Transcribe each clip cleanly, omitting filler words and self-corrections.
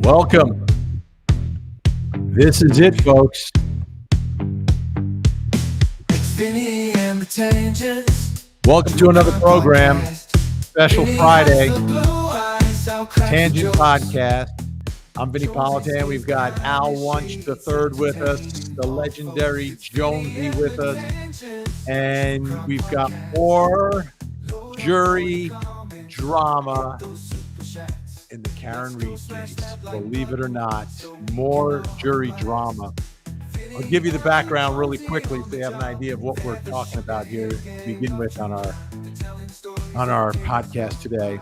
Welcome. This is it, folks. Welcome to another program, special Friday, Tangent Podcast. I'm Vinny Politan. We've got Al Wunsch III with us, the legendary Jonesy with us, and we've got more jury drama in the KarenRead case. Believe it or not, more jury drama. I'll give you the background really quickly so you have an idea of what we're talking about here to begin with on our podcast today.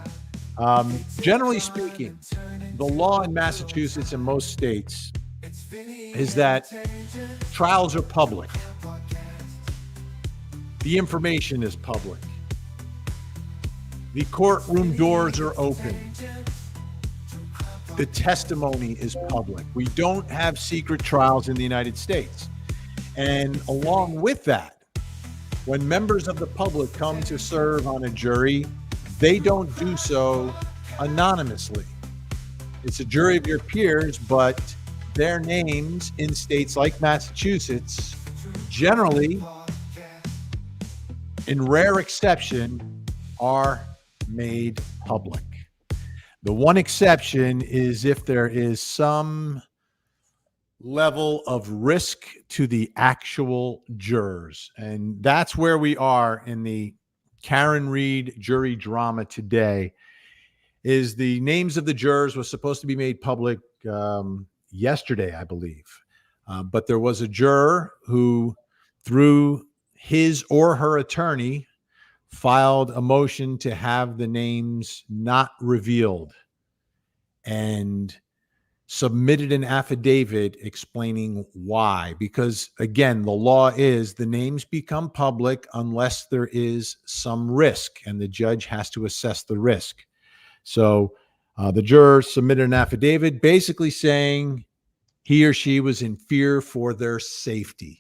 Generally speaking, the law in Massachusetts and most states is that trials are public. The information is public. The courtroom doors are open. The testimony is public. We don't have secret trials in the United States. And along with that, when members of the public come to serve on a jury, they don't do so anonymously. It's a jury of your peers, but their names in states like Massachusetts, generally, in rare exception, are made public. The one exception is if there is some level of risk to the actual jurors. And that's where we are in the KarenRead jury drama today. Is the names of the jurors was supposed to be made public yesterday, I believe. But there was a juror who, through his or her attorney, filed a motion to have the names not revealed and submitted an affidavit explaining why. Because again, the law is the names become public unless there is some risk, and the judge has to assess the risk. So the juror submitted an affidavit basically saying he or she was in fear for their safety,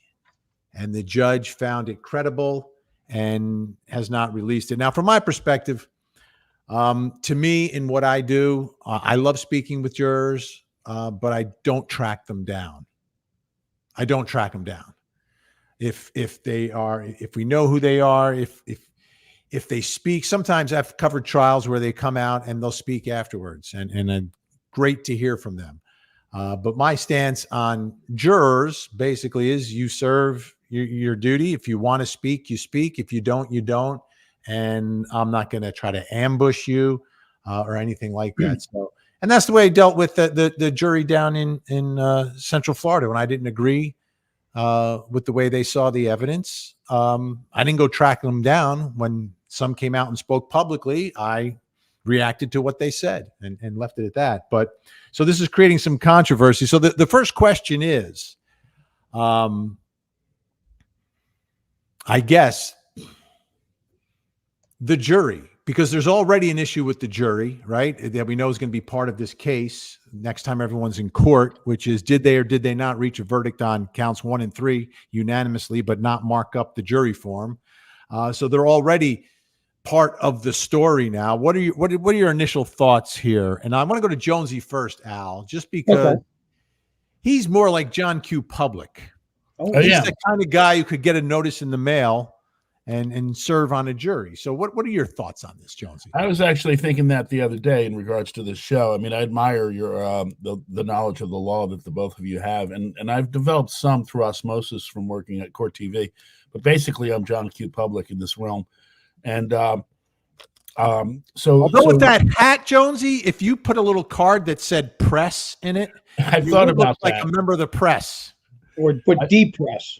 and the judge found it credible and has not released it. Now, from my perspective, to me, in what I do, I love speaking with jurors, but I don't track them down. I don't track them down. If we know who they are, if they speak, sometimes I've covered trials where they come out and they'll speak afterwards, and great to hear from them. But my stance on jurors basically is you serve your duty. If you want to speak, you speak. If you don't, you don't. And I'm not going to try to ambush you or anything like that. So, and that's the way I dealt with the jury down in Central Florida when I didn't agree with the way they saw the evidence. I didn't go track them down. When some came out and spoke publicly, I reacted to what they said and left it at that. But so this is creating some controversy. So the first question is, I guess, the jury, because there's already an issue with the jury, right? That we know is going to be part of this case next time everyone's in court, which is did they or did they not reach a verdict on counts 1 and 3 unanimously, but not mark up the jury form? So they're already part of the story now. What are your initial thoughts here? And I want to go to Jonesy first, Al, just because he's more like John Q. Public. He's the kind of guy who could get a notice in the mail and serve on a jury. So what are your thoughts on this, Jonesy? I was actually thinking that the other day in regards to this show. I mean, I admire your the knowledge of the law that the both of you have, and I've developed some through osmosis from working at Court TV. But basically, I'm John Q. Public in this realm, and so with that hat, Jonesy, if you put a little card that said "press" in it, I thought about that. Like a member of the press. Or put depress.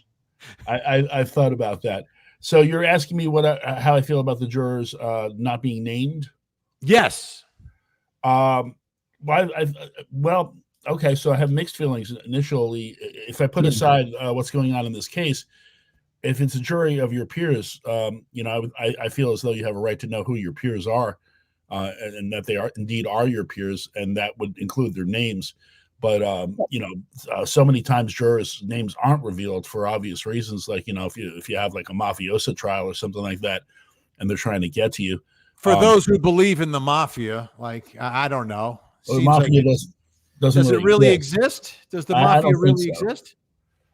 I've thought about that. So you're asking me how I feel about the jurors not being named? Yes. Well, okay. So I have mixed feelings initially. If I put aside what's going on in this case, if it's a jury of your peers, I feel as though you have a right to know who your peers are, and that they are indeed your peers, and that would include their names. But so many times jurors' names aren't revealed for obvious reasons, like if you have like a mafioso trial or something like that, and they're trying to get to you. For those who believe in the mafia, like I don't know, well, the mafia Doesn't Does it really exist. exist? Does the I mafia don't think really so. exist?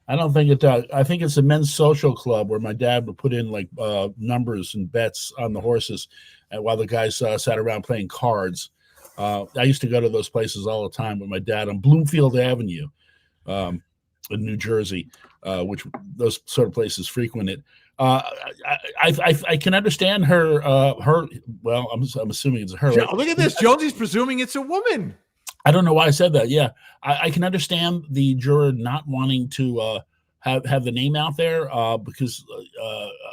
I don't think it does. I think it's a men's social club where my dad would put in like numbers and bets on the horses, and while the guys sat around playing cards. I used to go to those places all the time with my dad on Bloomfield Avenue in New Jersey, which those sort of places frequented. I can understand her. Well, I'm assuming it's her. Right? Look at this. Jonesy's presuming it's a woman. I don't know why I said that. Yeah, I can understand the juror not wanting to have the name out there because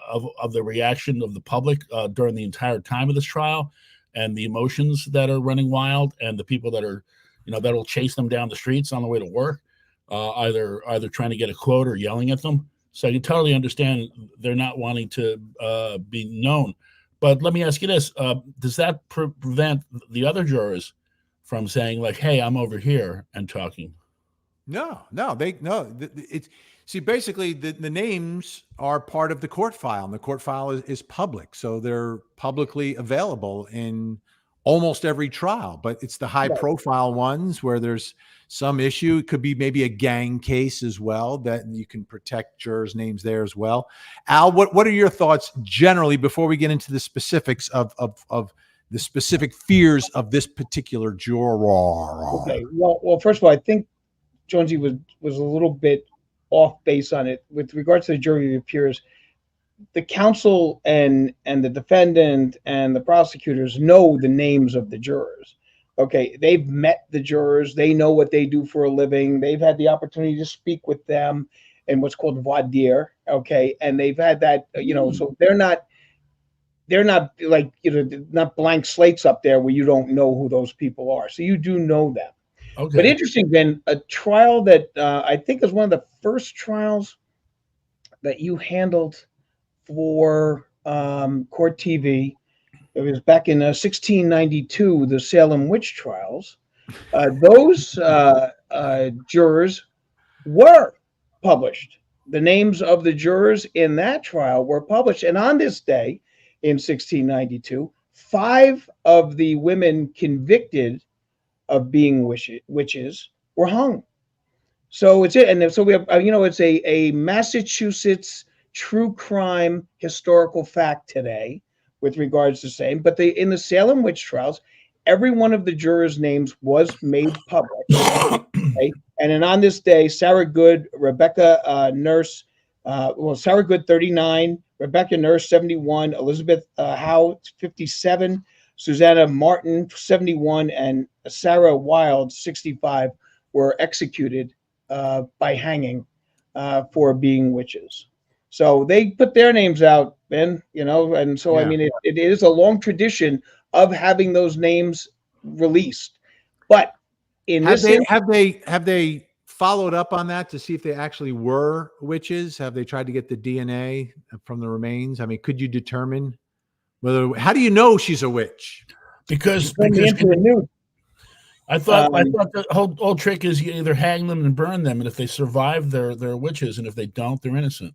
of the reaction of the public during the entire time of this trial, and the emotions that are running wild, and the people that are, that'll chase them down the streets on the way to work, either trying to get a quote or yelling at them. So I can totally understand they're not wanting to be known. But let me ask you this: does that prevent the other jurors from saying like, "Hey, I'm over here," and talking? No. It's see, basically the names are part of the court file, and the court file is public, so they're publicly available in almost every trial. But it's the high profile ones where there's some issue. It could be maybe a gang case as well, that you can protect jurors' names there as well. Al, what are your thoughts generally before we get into the specifics of the specific fears of this particular juror? Okay. Well, first of all, I think Jonesy was a little bit off base on it with regards to the jury of peers. The counsel and the defendant and the prosecutors know the names of the jurors. Okay, they've met the jurors. They know what they do for a living. They've had the opportunity to speak with them in what's called voir dire. Okay, and they've had that. So they're not like not blank slates up there where you don't know who those people are. So you do know them. Okay. But interesting, Ben, a trial that I think is one of the first trials that you handled for Court TV. It was back in 1692, the Salem witch trials. Those jurors were published. The names of the jurors in that trial were published. And on this day in 1692, 5 of the women convicted of being witches were hung. So it's it, and so we have it's a Massachusetts true crime historical fact today with regards to same. But in the Salem witch trials, every one of the jurors' names was made public. Okay? And then on this day, Sarah Good, Rebecca Nurse, Sarah Good 39, Rebecca Nurse 71, Elizabeth Howe 57. Susanna Martin, 71, and Sarah Wild, 65, were executed by hanging for being witches. So they put their names out, Ben, and so, yeah. I mean, it is a long tradition of having those names released. But have they followed up on that to see if they actually were witches? Have they tried to get the DNA from the remains? I mean, could you determine how do you know she's a witch? Because I thought the whole trick is you either hang them and burn them, and if they survive, they're witches, and if they don't, they're innocent.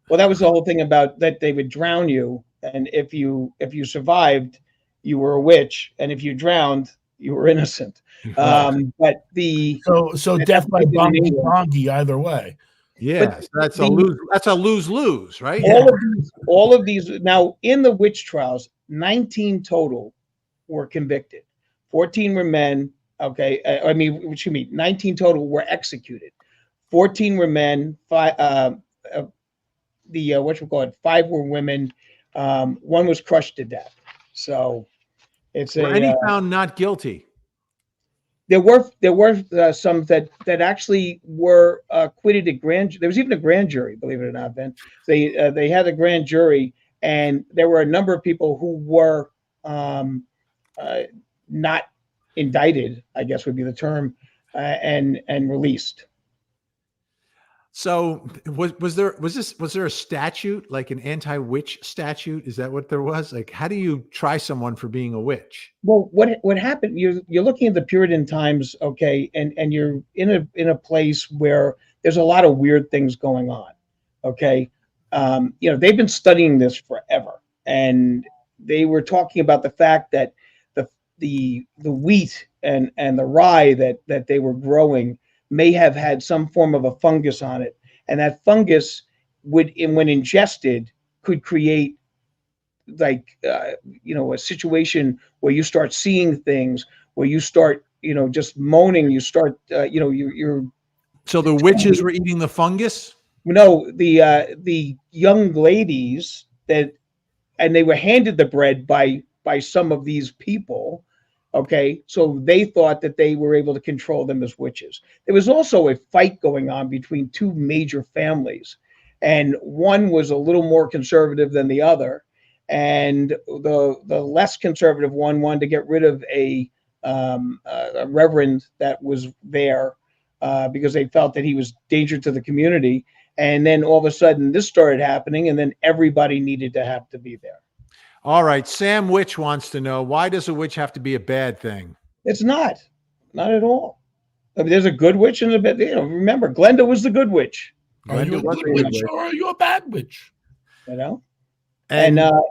Well, that was the whole thing about that they would drown you, and if you survived, you were a witch, and if you drowned, you were innocent. But so death by bongi either way. Yeah, that's a lose-lose, right? All of these now in the witch trials, 19 total were convicted. 14 were men. Okay, 19 total were executed. 14 were men. 5 were women. 1 was crushed to death. So it's any found not guilty. There were some that actually were acquitted at grand. There was even a grand jury, believe it or not. Ben, they had a grand jury, and there were a number of people who were not indicted, I guess would be the term, and released. So was there a statute, like an anti-witch statute? Is that what there was? Like, how do you try someone for being a witch? Well, what happened? You're looking at the Puritan times, okay, and you're in a place where there's a lot of weird things going on, okay. They've been studying this forever, and they were talking about the fact that the wheat and the rye that they were growing may have had some form of a fungus on it, and that fungus would, when ingested, could create like a situation where you start seeing things, where you start just moaning, you start you're So the witches were eating the fungus? no, the young ladies that, and they were handed the bread by some of these people. Okay, so they thought that they were able to control them as witches. There was also a fight going on between two major families, and one was a little more conservative than the other, and the less conservative one wanted to get rid of a reverend that was there because they felt that he was danger to the community. And then all of a sudden, this started happening, and then everybody needed to have to be there. All right. Sam Witch wants to know, why does a witch have to be a bad thing? It's not at all. I mean, there's a good witch and a bad. Remember, Glenda was the good witch. Are you a good witch or are you a bad witch? And now,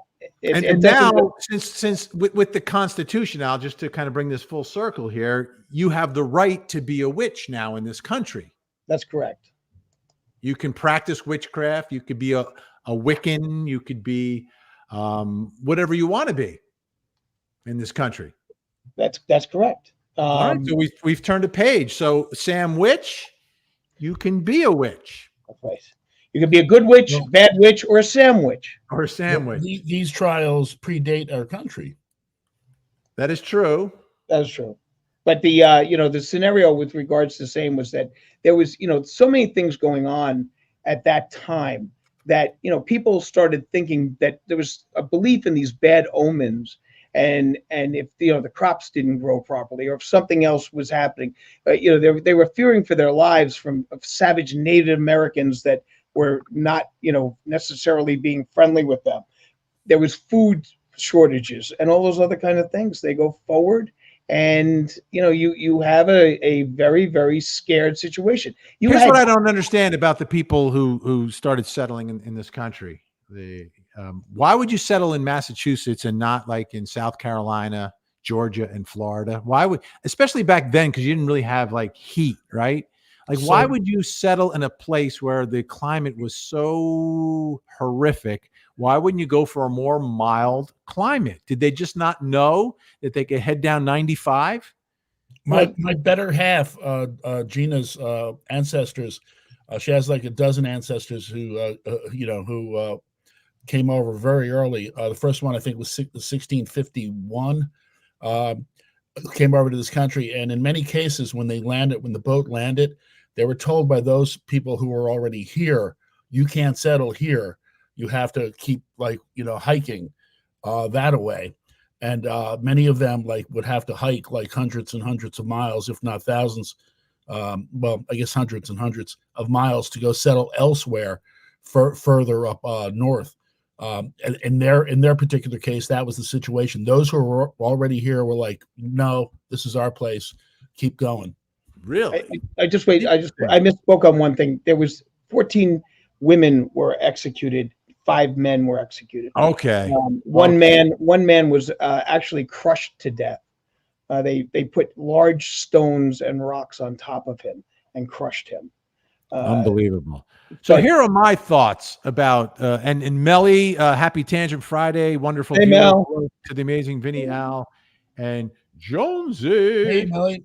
doesn't- since with the Constitution, Al, just to kind of bring this full circle here, you have the right to be a witch now in this country. That's correct. You can practice witchcraft. You could be a Wiccan. You could be whatever you want to be in this country. That's correct. All right, so we've turned a page. So Sam Witch, you can be a witch. That's right. You can be a good witch, bad witch, or a Sam Witch. Or a Sam Witch. These trials predate our country. That is true. That is true. But the the scenario with regards to Sam was that there was so many things going on at that time that people started thinking that there was a belief in these bad omens, and if the crops didn't grow properly, or if something else was happening, they were fearing for their lives from savage Native Americans that were not necessarily being friendly with them. There was food shortages and all those other kind of things. They go forward, and you have a very, very scared situation. Here's what I don't understand about the people who started settling in this country. Why would you settle in Massachusetts and not like in South Carolina, Georgia, and Florida? Why would, especially back then, because you didn't really have like heat, right? Like, why would you settle in a place where the climate was so horrific? Why wouldn't you go for a more mild climate? Did they just not know that they could head down 95? My better half, Gina's ancestors, she has like a dozen ancestors who came over very early. The first one I think was 1651. Came over to this country, and in many cases, when the boat landed, they were told by those people who were already here, you can't settle here. You have to keep hiking that away. And many of them would have to hike like hundreds and hundreds of miles, if not thousands. Well, I guess hundreds and hundreds of miles to go settle elsewhere further up north. And in their particular case, that was the situation. Those who were already here were like, no, this is our place. Keep going. Really? I misspoke on one thing. There was 14 women were executed. 5 men were executed. Okay. One man was actually crushed to death. They put large stones and rocks on top of him and crushed him. Unbelievable. So here are my thoughts about and Melly, happy Tangent Friday, wonderful. Hey, Mel. To the amazing Vinny, Al, and Jonesy. Hey, Melly.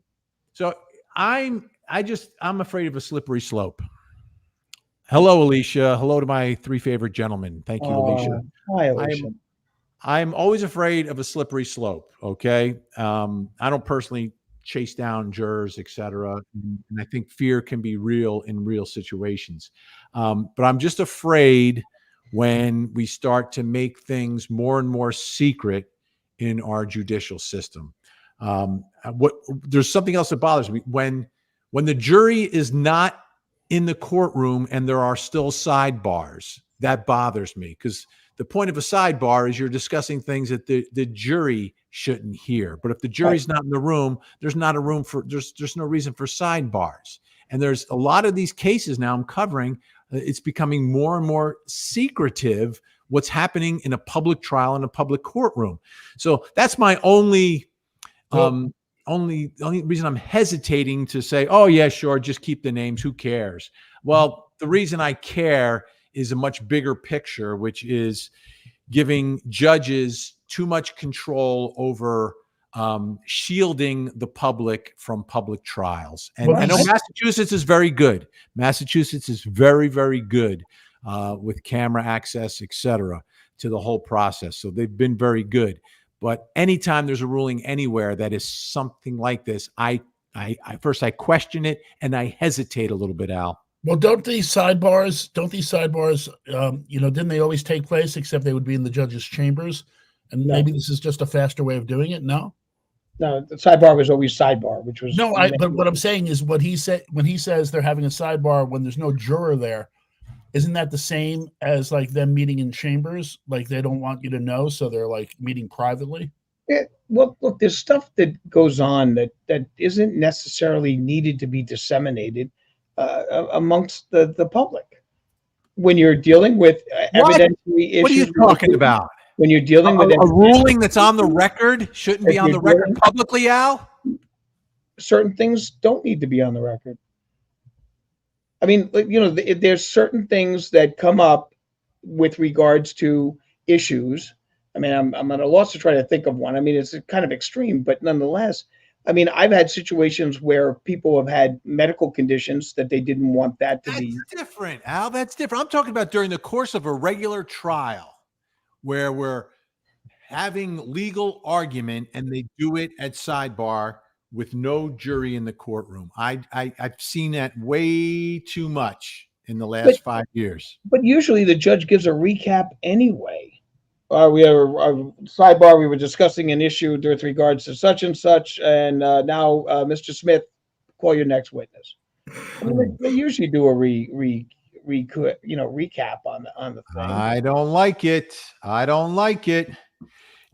So I'm afraid of a slippery slope. Hello, Alicia. Hello to my 3 favorite gentlemen. Thank you, Alicia. Hi, Alicia. I'm always afraid of a slippery slope. Okay. I don't personally chase down jurors, etc. And I think fear can be real in real situations. But I'm just afraid when we start to make things more and more secret in our judicial system. There's something else that bothers me when the jury is not in the courtroom and there are still sidebars. That bothers me, because the point of a sidebar is you're discussing things that the jury shouldn't hear. But if the jury's not in the room, there's no reason for sidebars. And there's a lot of these cases now I'm covering. It's becoming more and more secretive what's happening in a public trial in a public courtroom. So that's my only The only reason I'm hesitating to say, oh yeah, sure, just keep the names. Who cares? Well, the reason I care is a much bigger picture, which is giving judges too much control over shielding the public from public trials. And I know Massachusetts is very good. Massachusetts is very, very good with camera access, et cetera, to the whole process. So they've been very good. But anytime there's a ruling anywhere that is something like this, I first question it and I hesitate a little bit, Al. Well, don't these sidebars, didn't they always take place, except they would be in the judge's chambers? And maybe this is just a faster way of doing it? No? No, the sidebar was always sidebar, which was... No, but what I'm saying is what he said, when he says they're having a sidebar when there's no juror there, isn't that the same as like them meeting in chambers? Like they don't want you to know, so they're like meeting privately? Yeah, well, look, there's stuff that goes on that isn't necessarily needed to be disseminated amongst the public. When you're dealing with evidentiary issues. What are you talking about? When you're dealing with a ruling that's on the record shouldn't be on the record publicly, Al? Certain things don't need to be on the record. I mean, there's certain things that come up with regards to issues. I mean, I'm at a loss to try to think of one. I mean, it's kind of extreme, but nonetheless, I mean, I've had situations where people have had medical conditions that they didn't want that to be. That's different, Al. That's different. I'm talking about during the course of a regular trial where we're having legal argument and they do it at sidebar with no jury in the courtroom. I've seen that way too much in the last 5 years. But usually the judge gives a recap anyway. We have a sidebar. We were discussing an issue with regards to such and such, and now Mr. Smith, call your next witness. I mean, they usually do a recap on the thing. I don't like it.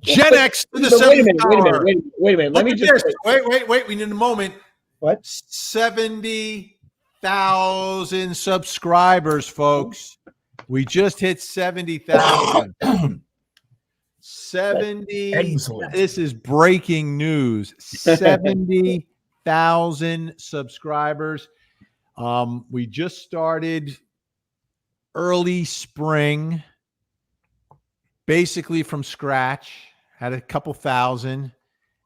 Gen X to the seventh power. Wait a minute. Let me just wait. We need a moment. What? 70,000 subscribers, folks. We just hit 70,000. 70. Excellent. This is breaking news. 70,000 subscribers. We just started early spring, basically from scratch, had a couple thousand.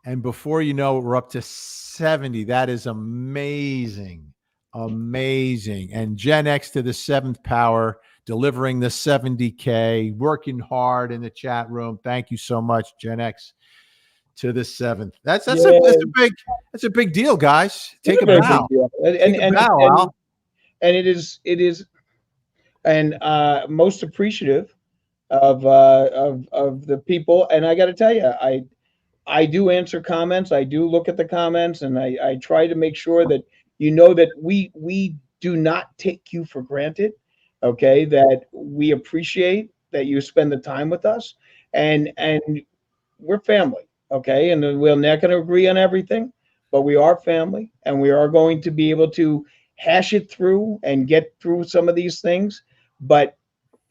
And before you know it, we're up to 70. That is amazing. Amazing. And Gen X to the seventh power, delivering the 70K, working hard in the chat room. Thank you so much, Gen X to the seventh. That's a big deal, guys. Take a bow. And it is most appreciative of the people. And I got to tell you, I do answer comments. I do look at the comments, and I try to make sure that that we do not take you for granted. Okay, that we appreciate that you spend the time with us, and we're family. Okay, and we're not going to agree on everything, but we are family, and we are going to be able to hash it through and get through some of these things. But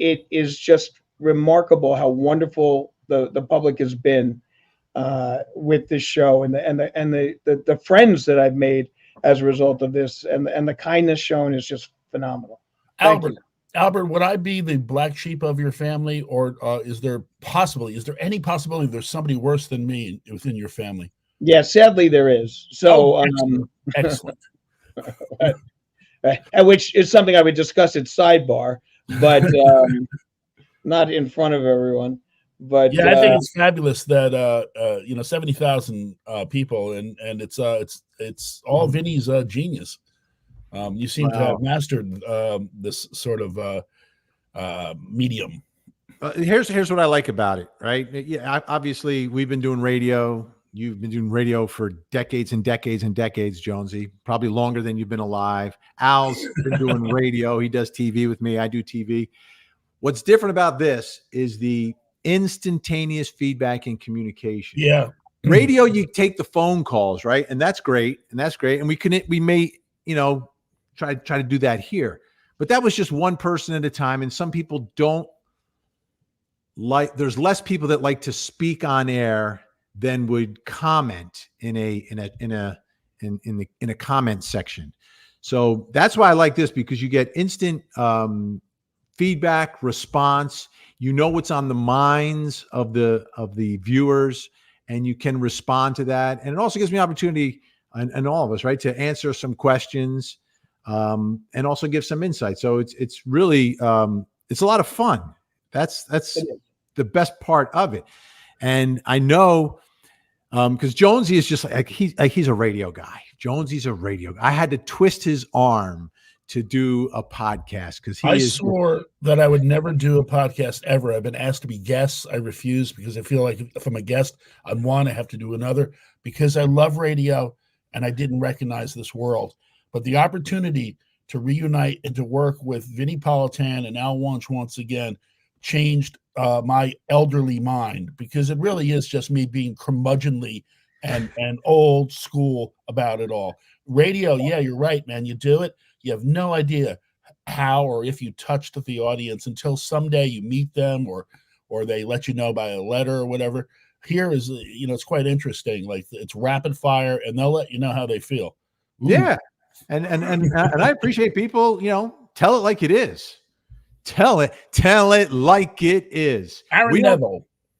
it is just remarkable how wonderful the public has been with this show, and the friends that I've made as a result of this, and the kindness shown is just phenomenal. Albert, would I be the black sheep of your family, or is there any possibility there's somebody worse than me within your family? Yeah, sadly there is. So excellent. Which is something I would discuss at sidebar, but not in front of everyone. But yeah, I think it's fabulous that 70,000 people, and it's all Vinny's genius. You seem to have mastered this sort of medium. Here's what I like about it, right? Yeah, obviously we've been doing radio. You've been doing radio for decades and decades and decades, Jonesy, probably longer than you've been alive. Al's been doing radio. He does TV with me. I do TV. What's different about this is the instantaneous feedback and communication. Yeah. Radio, you take the phone calls, right? And that's great. And we may, try to do that here. But that was just one person at a time. And some people don't like, there's less people that like to speak on air then would comment in a comment section. So that's why I like this, because you get instant feedback, response. You know what's on the minds of the viewers, and you can respond to that. And it also gives me opportunity, and all of us, right, to answer some questions, and also give some insight. So it's really it's a lot of fun. That's the best part of it. And I know, because Jonesy is just he's a radio guy. Jonesy's a radio guy. I had to twist his arm to do a podcast because I swore that I would never do a podcast ever. I've been asked to be guests. I refuse, because I feel like if I'm a guest on one, I have to do another, because I love radio and I didn't recognize this world. But the opportunity to reunite and to work with Vinnie Politan and Al Wunsch once again changed my elderly mind, because it really is just me being curmudgeonly and old school about it all. Radio, yeah, you're right, man. You do it. You have no idea how or if you touched the audience until someday you meet them, or they let you know by a letter or whatever. Here is, it's quite interesting. Like, it's rapid fire, and they'll let you know how they feel. Ooh. Yeah, and I appreciate people, tell it like it is. Tell it like it is.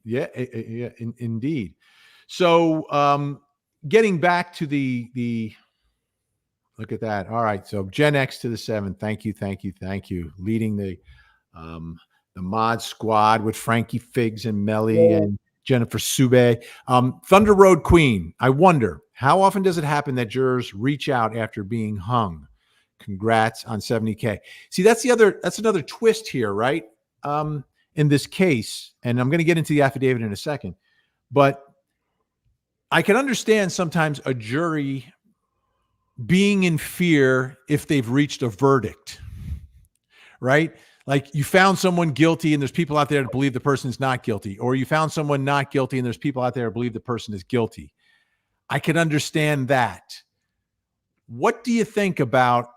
Yeah, indeed. So, getting back to the look at that. All right. So Gen X to the 7. Thank you. Leading the mod squad with Frankie Figs and Melly and Jennifer Sube. Thunder Road Queen. I wonder, how often does it happen that jurors reach out after being hung? Congrats on 70K. See, that's another twist here, right? In this case, and I'm going to get into the affidavit in a second, but I can understand sometimes a jury being in fear if they've reached a verdict, right? Like, you found someone guilty and there's people out there that believe the person is not guilty, or you found someone not guilty and there's people out there that believe the person is guilty. I can understand that. What do you think about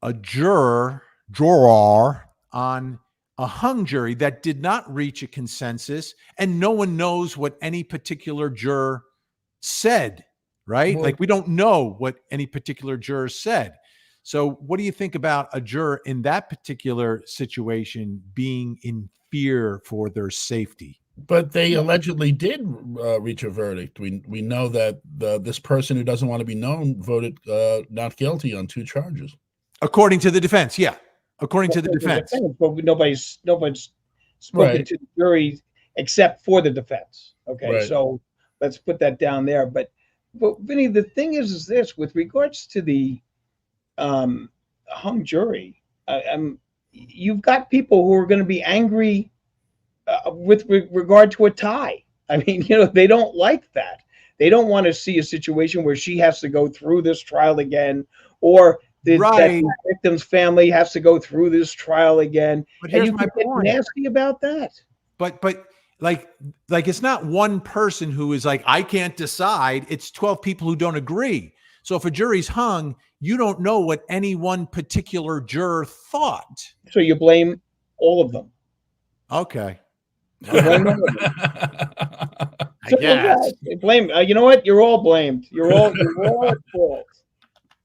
a juror on a hung jury that did not reach a consensus, and no one knows what any particular juror said, right? Like, we don't know what any particular juror said. So what do you think about a juror in that particular situation being in fear for their safety? But they allegedly did reach a verdict. We know that this person who doesn't want to be known voted not guilty on 2 charges. According to the defense, yeah. According to the defense. But nobody's spoken to the jury except for the defense. Okay, right. So let's put that down there. But Vinny, the thing is this: with regards to the hung jury, you've got people who are going to be angry with regard to a tie. I mean, they don't like that. They don't want to see a situation where she has to go through this trial again, or that victim's family has to go through this trial again. But here's my point. Nasty about that. But like it's not one person who is like, I can't decide. It's 12 people who don't agree. So if a jury's hung, you don't know what any one particular juror thought. So you blame all of them. Okay. I guess. Blame. You know what? You're all blamed. You're all at fault.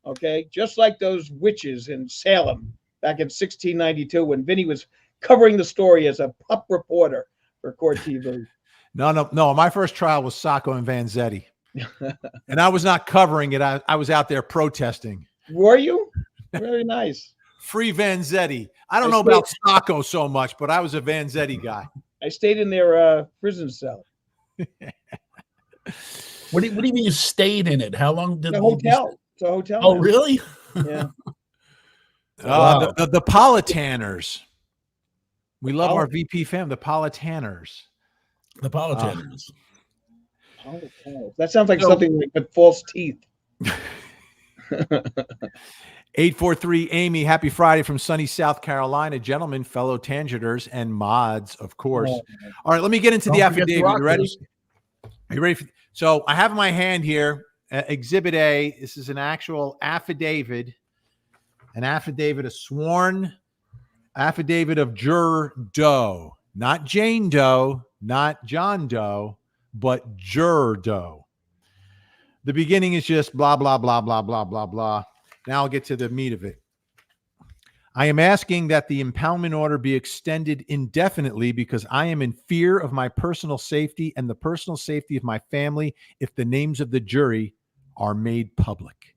Okay, just like those witches in Salem back in 1692 when Vinny was covering the story as a pup reporter for Court TV. No. My first trial was Sacco and Vanzetti, and I was not covering it. I was out there protesting. Were you? Very nice. Free Vanzetti. I don't know about Sacco so much, but I was a Vanzetti guy. I stayed in their prison cell. What do you mean you stayed in it? How long did the hotel? It's a hotel. Oh, really? Yeah. Wow. The Politaners. We love our VP fam, the Politaners. The Politaners. That sounds like something like with false teeth. 843 Amy, happy Friday from sunny South Carolina. Gentlemen, fellow tangenters, and mods, of course. All right, let me get into the affidavit. You ready? Are you ready? So I have in my hand here Exhibit A. This is an actual affidavit, a sworn affidavit of Juror Doe, not Jane Doe, not John Doe, but jurdo. The beginning is just blah, blah, blah, blah, blah, blah, blah. Now I'll get to the meat of it. I am asking that the impoundment order be extended indefinitely because I am in fear of my personal safety and the personal safety of my family if the names of the jury are made public.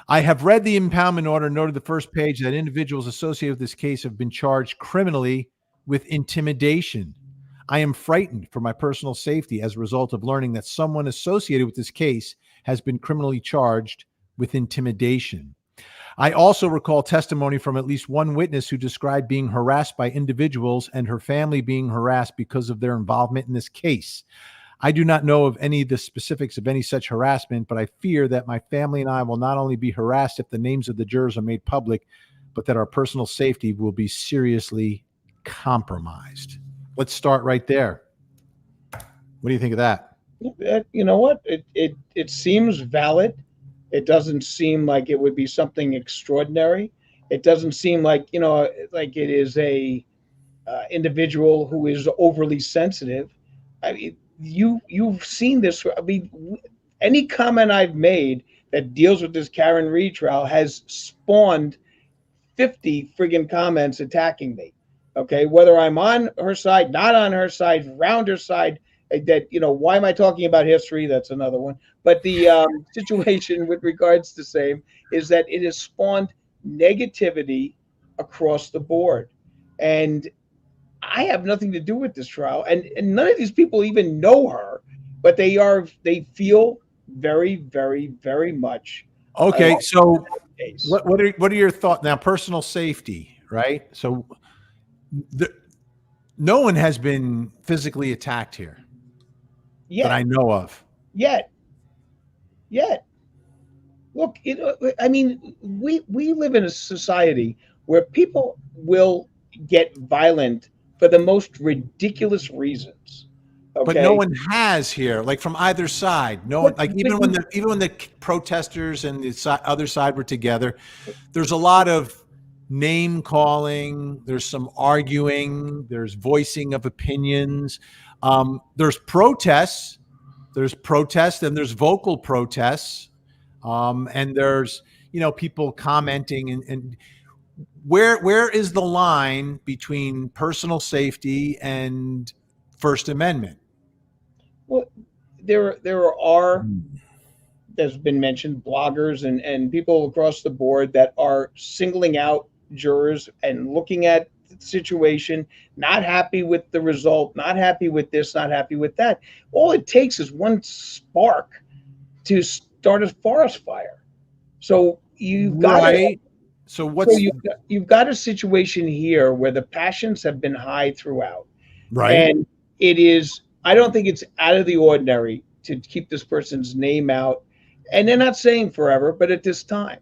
I have read the impoundment order, noted the first page that individuals associated with this case have been charged criminally with intimidation. I am frightened for my personal safety as a result of learning that someone associated with this case has been criminally charged with intimidation. I also recall testimony from at least one witness who described being harassed by individuals and her family being harassed because of their involvement in this case. I do not know of any of the specifics of any such harassment, but I fear that my family and I will not only be harassed if the names of the jurors are made public, but that our personal safety will be seriously compromised. Let's start right there. What do you think of that? You know what? It seems valid. It doesn't seem like it would be something extraordinary. It doesn't seem like, like it is a individual who is overly sensitive. I mean, you've seen this. I mean, any comment I've made that deals with this KarenRead trial has spawned 50 friggin' comments attacking me. Okay, whether I'm on her side, not on her side, around her side, that, why am I talking about history? That's another one. But the situation with regards to same is that it has spawned negativity across the board. And I have nothing to do with this trial. And none of these people even know her, but they feel very, very, very much. Okay, so what are your thoughts now? Personal safety, right? So no one has been physically attacked here that I know of. Yet. Look, I mean, we live in a society where people will get violent for the most ridiculous reasons. Okay? But no one has here, like from either side. No one, like even when the protesters and the other side were together, there's a lot of name calling. There's some arguing. There's voicing of opinions. There's protests. There's protests and there's vocal protests. And there's, people commenting and where is the line between personal safety and First Amendment? Well, there are, there's been mentioned, bloggers and people across the board that are singling out jurors and looking at the situation, not happy with the result, not happy with this, not happy with that. All it takes is one spark to start a forest fire. So you've got you've got a situation here where the passions have been high throughout. Right. And it is, I don't think it's out of the ordinary to keep this person's name out. And they're not saying forever, but at this time.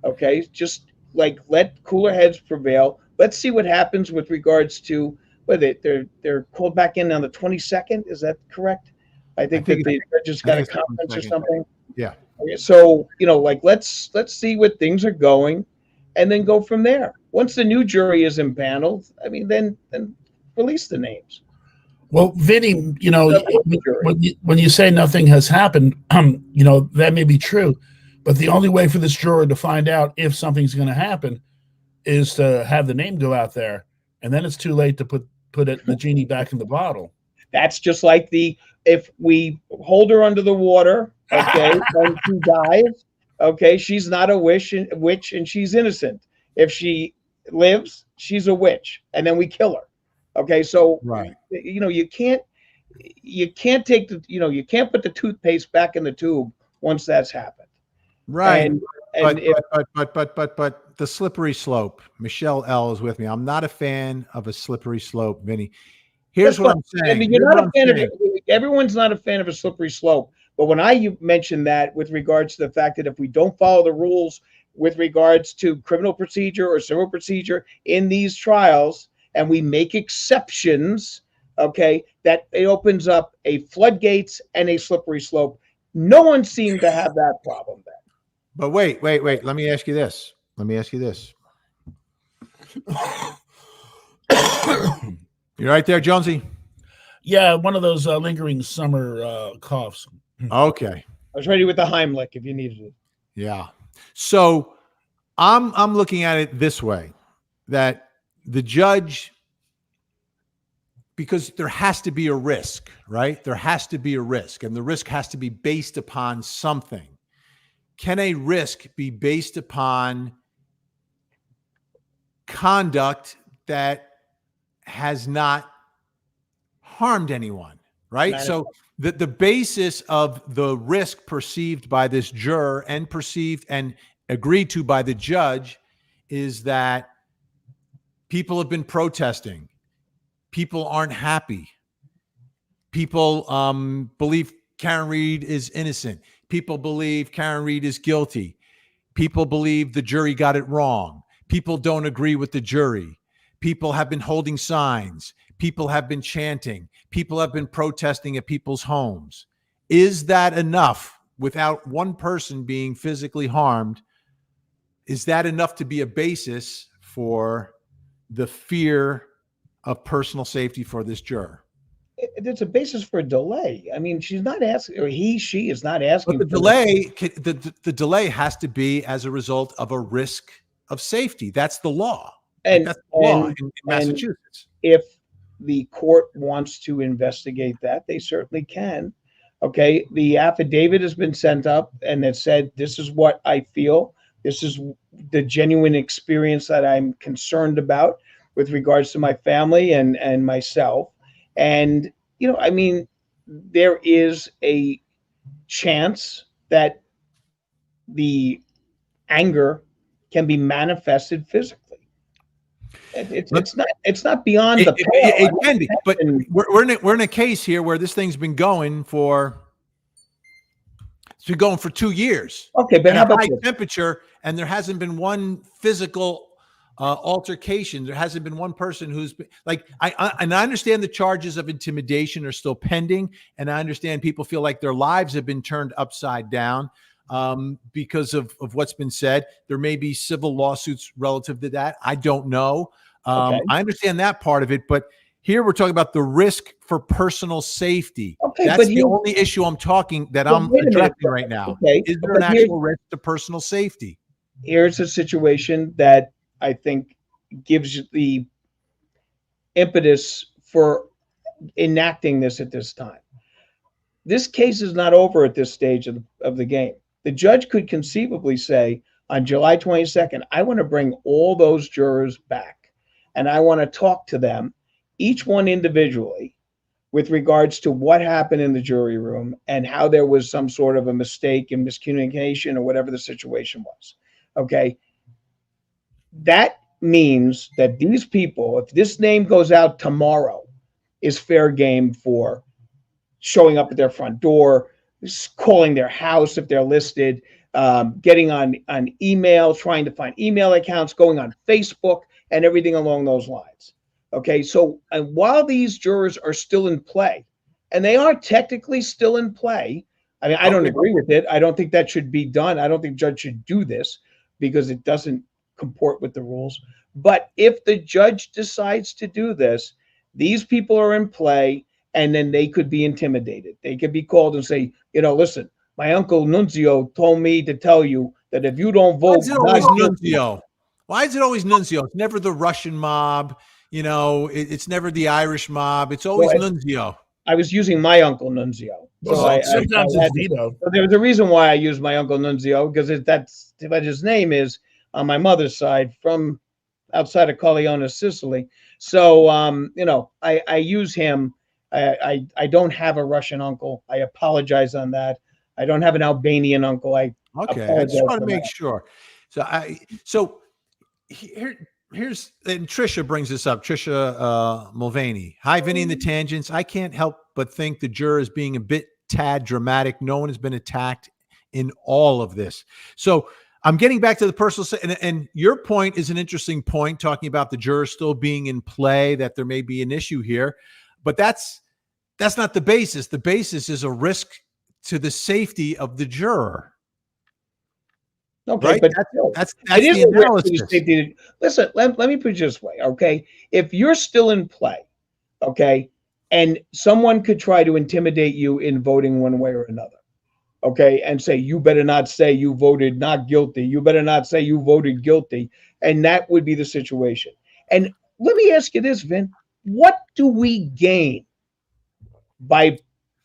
Okay. Just like let cooler heads prevail. Let's see what happens with regards to whether they're called back in on the 22nd. Is that correct? I think that they just got a conference or something. Yeah. Okay, so, let's see what things are going and then go from there. Once the new jury is impaneled, I mean, then release the names. Well, Vinny, when you say nothing has happened, that may be true, but the only way for this juror to find out if something's going to happen is to have the name go out there, and then it's too late to put the genie back in the bottle. That's just like if we hold her under the water, okay, when she dies, okay, she's not a witch and she's innocent. If she lives, she's a witch, and then we kill her. Okay, so right, you can't take you can't put the toothpaste back in the tube once that's happened. Right. But the slippery slope. Michelle L is with me. I'm not a fan of a slippery slope, Vinny. Here's what I'm saying. I mean, you're not a fan of it. Everyone's not a fan of a slippery slope. But when I mentioned that with regards to the fact that if we don't follow the rules with regards to criminal procedure or civil procedure in these trials, and we make exceptions, okay, that it opens up a floodgates and a slippery slope. No one seemed to have that problem then. But wait. Let me ask you this. You right there, Jonesy? Yeah, one of those lingering summer coughs. Okay. I was ready with the Heimlich if you needed it. Yeah. So I'm looking at it this way, that the judge, because there has to be a risk, right? There has to be a risk, and the risk has to be based upon something. Can a risk be based upon conduct that has not harmed anyone, right? So the basis of the risk perceived by this juror and perceived and agreed to by the judge is that people have been protesting. People aren't happy. People believe Karen Read is innocent. People believe Karen Read is guilty. People believe the jury got it wrong. People don't agree with the jury. People have been holding signs. People have been chanting. People have been protesting at people's homes. Is that enough without one person being physically harmed? Is that enough to be a basis for the fear of personal safety for this juror? There's a basis for a delay. I mean, she's not asking, or she is not But asking. the delay, the delay has to be as a result of a risk of safety. That's the law. And that's the law in and Massachusetts. if the court wants to investigate that, they certainly can. Okay, the affidavit has been sent up, and it said, "This is what I feel. This is the genuine experience that I'm concerned about with regards to my family and myself." And I mean, there is a chance that the anger can be manifested physically. It's not beyond the pale. It can be, but And we're in a case here where this thing's been going for 2 years. okay, but At how a about high this? temperature, and there hasn't been one physical altercation. There hasn't been one person who's been, like, I understand the charges of intimidation are still pending, and I understand people feel like their lives have been turned upside down because of what's been said. There may be civil lawsuits relative to that. I don't know. Okay. I understand that part of it, but here we're talking about the risk for personal safety. Okay, That's but the only issue I'm wait a minute. addressing right now. Okay, Is there but an actual risk to personal safety? here's a situation that I think gives you the impetus for enacting this at this time. This case is not over at this stage of the game. The judge could conceivably say on July 22nd, I want to bring all those jurors back and I want to talk to them, each one individually, with regards to what happened in the jury room and how there was some sort of a mistake and miscommunication or whatever the situation was. Okay. That means that these people, if this name goes out tomorrow, is fair game for showing up at their front door, calling their house if they're listed, getting on email, trying to find email accounts, going on Facebook, and everything along those lines. Okay, so while these jurors are still in play, and they are technically still in play, I mean, I don't agree with it. I don't think that should be done. I don't think the judge should do this because it doesn't comport with the rules. But if the judge decides to do this, these people are in play, and then they could be intimidated. They could be called and say, listen, my uncle Nunzio told me to tell you that if you don't vote, why is it always Nunzio? Why is it always Nunzio? It's never the Russian mob. It's never the Irish mob. It's always Nunzio. I was using my uncle Nunzio. So sometimes it's Vito. So there was a reason why I used my uncle Nunzio, because that's what his name is on my mother's side, from outside of Corleone, Sicily. So I use him. I don't have a Russian uncle. I apologize on that. I don't have an Albanian uncle. I just want to make sure. So here's, and Trisha brings this up. Trisha Mulvaney. Hi, Vinny and the Tangents. I can't help but think the juror is being a tad dramatic. No one has been attacked in all of this. So I'm getting back to the personal, and your point is an interesting point, talking about the juror still being in play, that there may be an issue here, but that's not the basis. The basis is a risk to the safety of the juror. Okay, right? but that's it is the analysis. Listen, let me put it this way, okay? If you're still in play, okay, And someone could try to intimidate you in voting one way or another. Okay. And say, you better not say you voted not guilty. You better not say you voted guilty. And that would be the situation. And let me ask you this, Vin. What do we gain by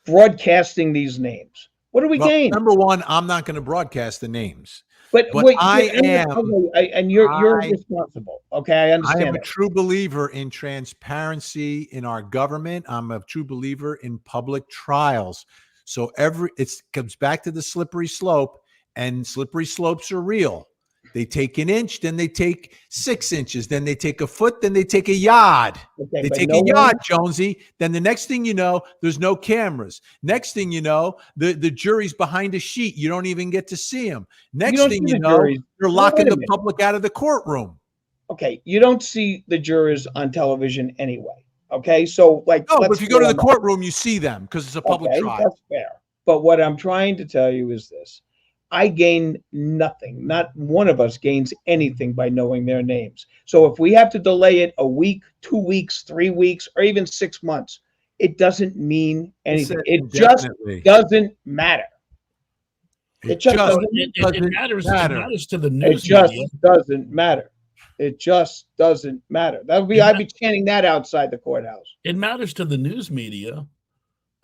broadcasting these names? What do we gain? Number one, I'm not going to broadcast the names. But But wait, and you're responsible. Okay, I I understand am a that. true believer in transparency in our government. I'm a true believer in public trials. So it comes back to the slippery slope, and slippery slopes are real. They take an inch, then they take 6 inches, then they take a foot, then they take a yard. Okay, They but take no a one- yard, Jonesy. Then the next thing you know, there's no cameras. Next thing you know, the jury's behind a sheet. You don't even get to see them. Next don't thing see you the know, juries. they're No, locking wait a the minute. public out of the courtroom. Okay, you don't see the jurors on television anyway. Okay, so like, No, but let's if you go to go the on that. courtroom, you see them because it's a public Okay, trial. that's fair. But what I'm trying to tell you is this. I gain nothing. Not one of us gains anything by knowing their names. So if we have to delay it a week, 2 weeks, 3 weeks, or even 6 months, it doesn't mean anything. said It just indefinitely. doesn't matter. It just just doesn't It doesn't matters. matter. It matters to the It news just media. doesn't matter. It just doesn't matter. I'd be chanting that outside the courthouse. It matters to the news media.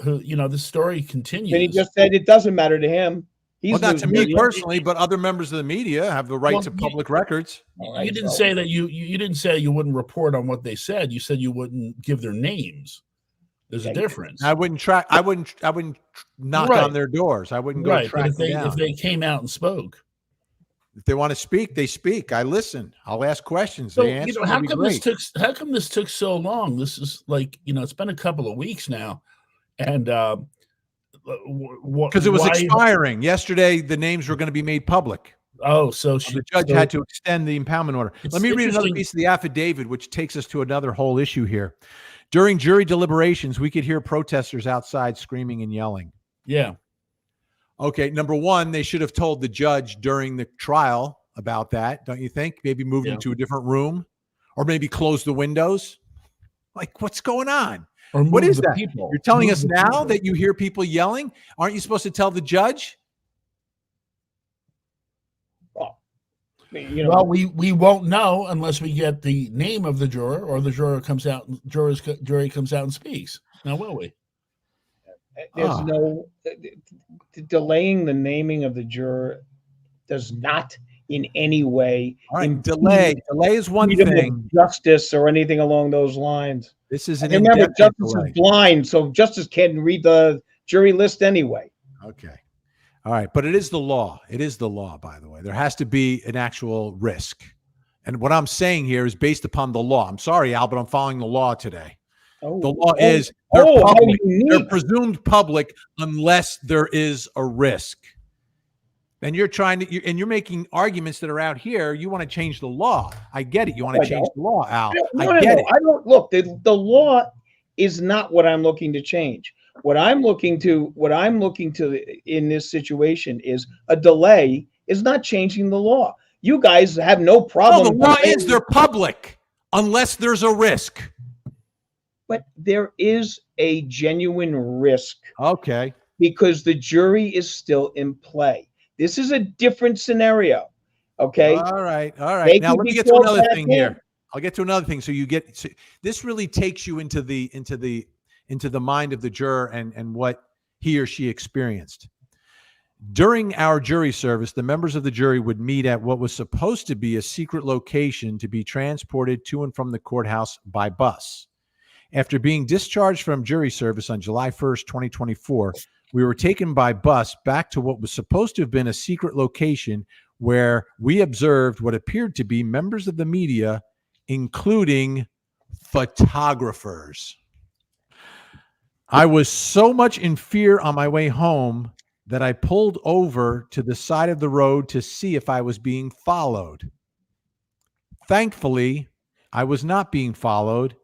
Who, the story continues. And he just said it doesn't matter to him. Well, not to me media. personally, but other members of the media have the right Well, to public records. All You right, didn't so- say that you didn't say you wouldn't report on what they said. You said you wouldn't give their names. There's a Okay. difference. I wouldn't knock Right. on their doors. I wouldn't go Right, track but them down. if they came out and spoke, If they want to speak, they speak. I listen. I'll ask questions. so They answer. how It'll be come great. how come this took so long? This is like it's been a couple of weeks now, and Because it was expiring. Yesterday, the names were going to be made public. Oh, so The judge had to extend the impoundment order. It's Let me read another interesting- piece of the affidavit, which takes us to another whole issue here. During jury deliberations, we could hear protesters outside screaming and yelling. Yeah. Okay, number one, they should have told the judge during the trial about that, don't you think? Maybe move them to a different room, or maybe close the windows. Like, what's going on? Or What move is the that? people. You're telling Move us the now people. that you hear people yelling? Aren't you supposed to tell the judge? Well, we won't know unless we get the name of the juror, or the juror comes out. Jury comes out and speaks. Now, will we? There's no delaying the naming of the juror does not in any way All right, impede delay is one freedom of thing. justice or anything along those lines. This is an And remember, indefinite justice delay. is blind, so justice can't read the jury list anyway. Okay. All right. But it is the law. It is the law, by the way. There has to be an actual risk. And what I'm saying here is based upon the law. I'm sorry, Al, but I'm following the law today. Oh, The law is they're how public. unique. They're presumed public unless there is a risk. And you're you're making arguments that are out here. You want to change the law. I get it. You want to change the law, Al. I get it. I don't look. The law is not what I'm looking to change. What I'm looking to in this situation is a delay is not changing the law. You guys have no No, problem. the law is they're public unless there's a risk. But there is a genuine risk Okay. because the jury is still in play. This is a different scenario. Okay. All right. They Now could let me be get to called another back thing in. here. I'll get to another thing. So this really takes you into the mind of the juror and what he or she experienced. During our jury service, the members of the jury would meet at what was supposed to be a secret location to be transported to and from the courthouse by bus. After being discharged from jury service on July 1st, 2024, we were taken by bus back to what was supposed to have been a secret location where we observed what appeared to be members of the media, including photographers. I was so much in fear on my way home that I pulled over to the side of the road to see if I was being followed. Thankfully, I was not being followed,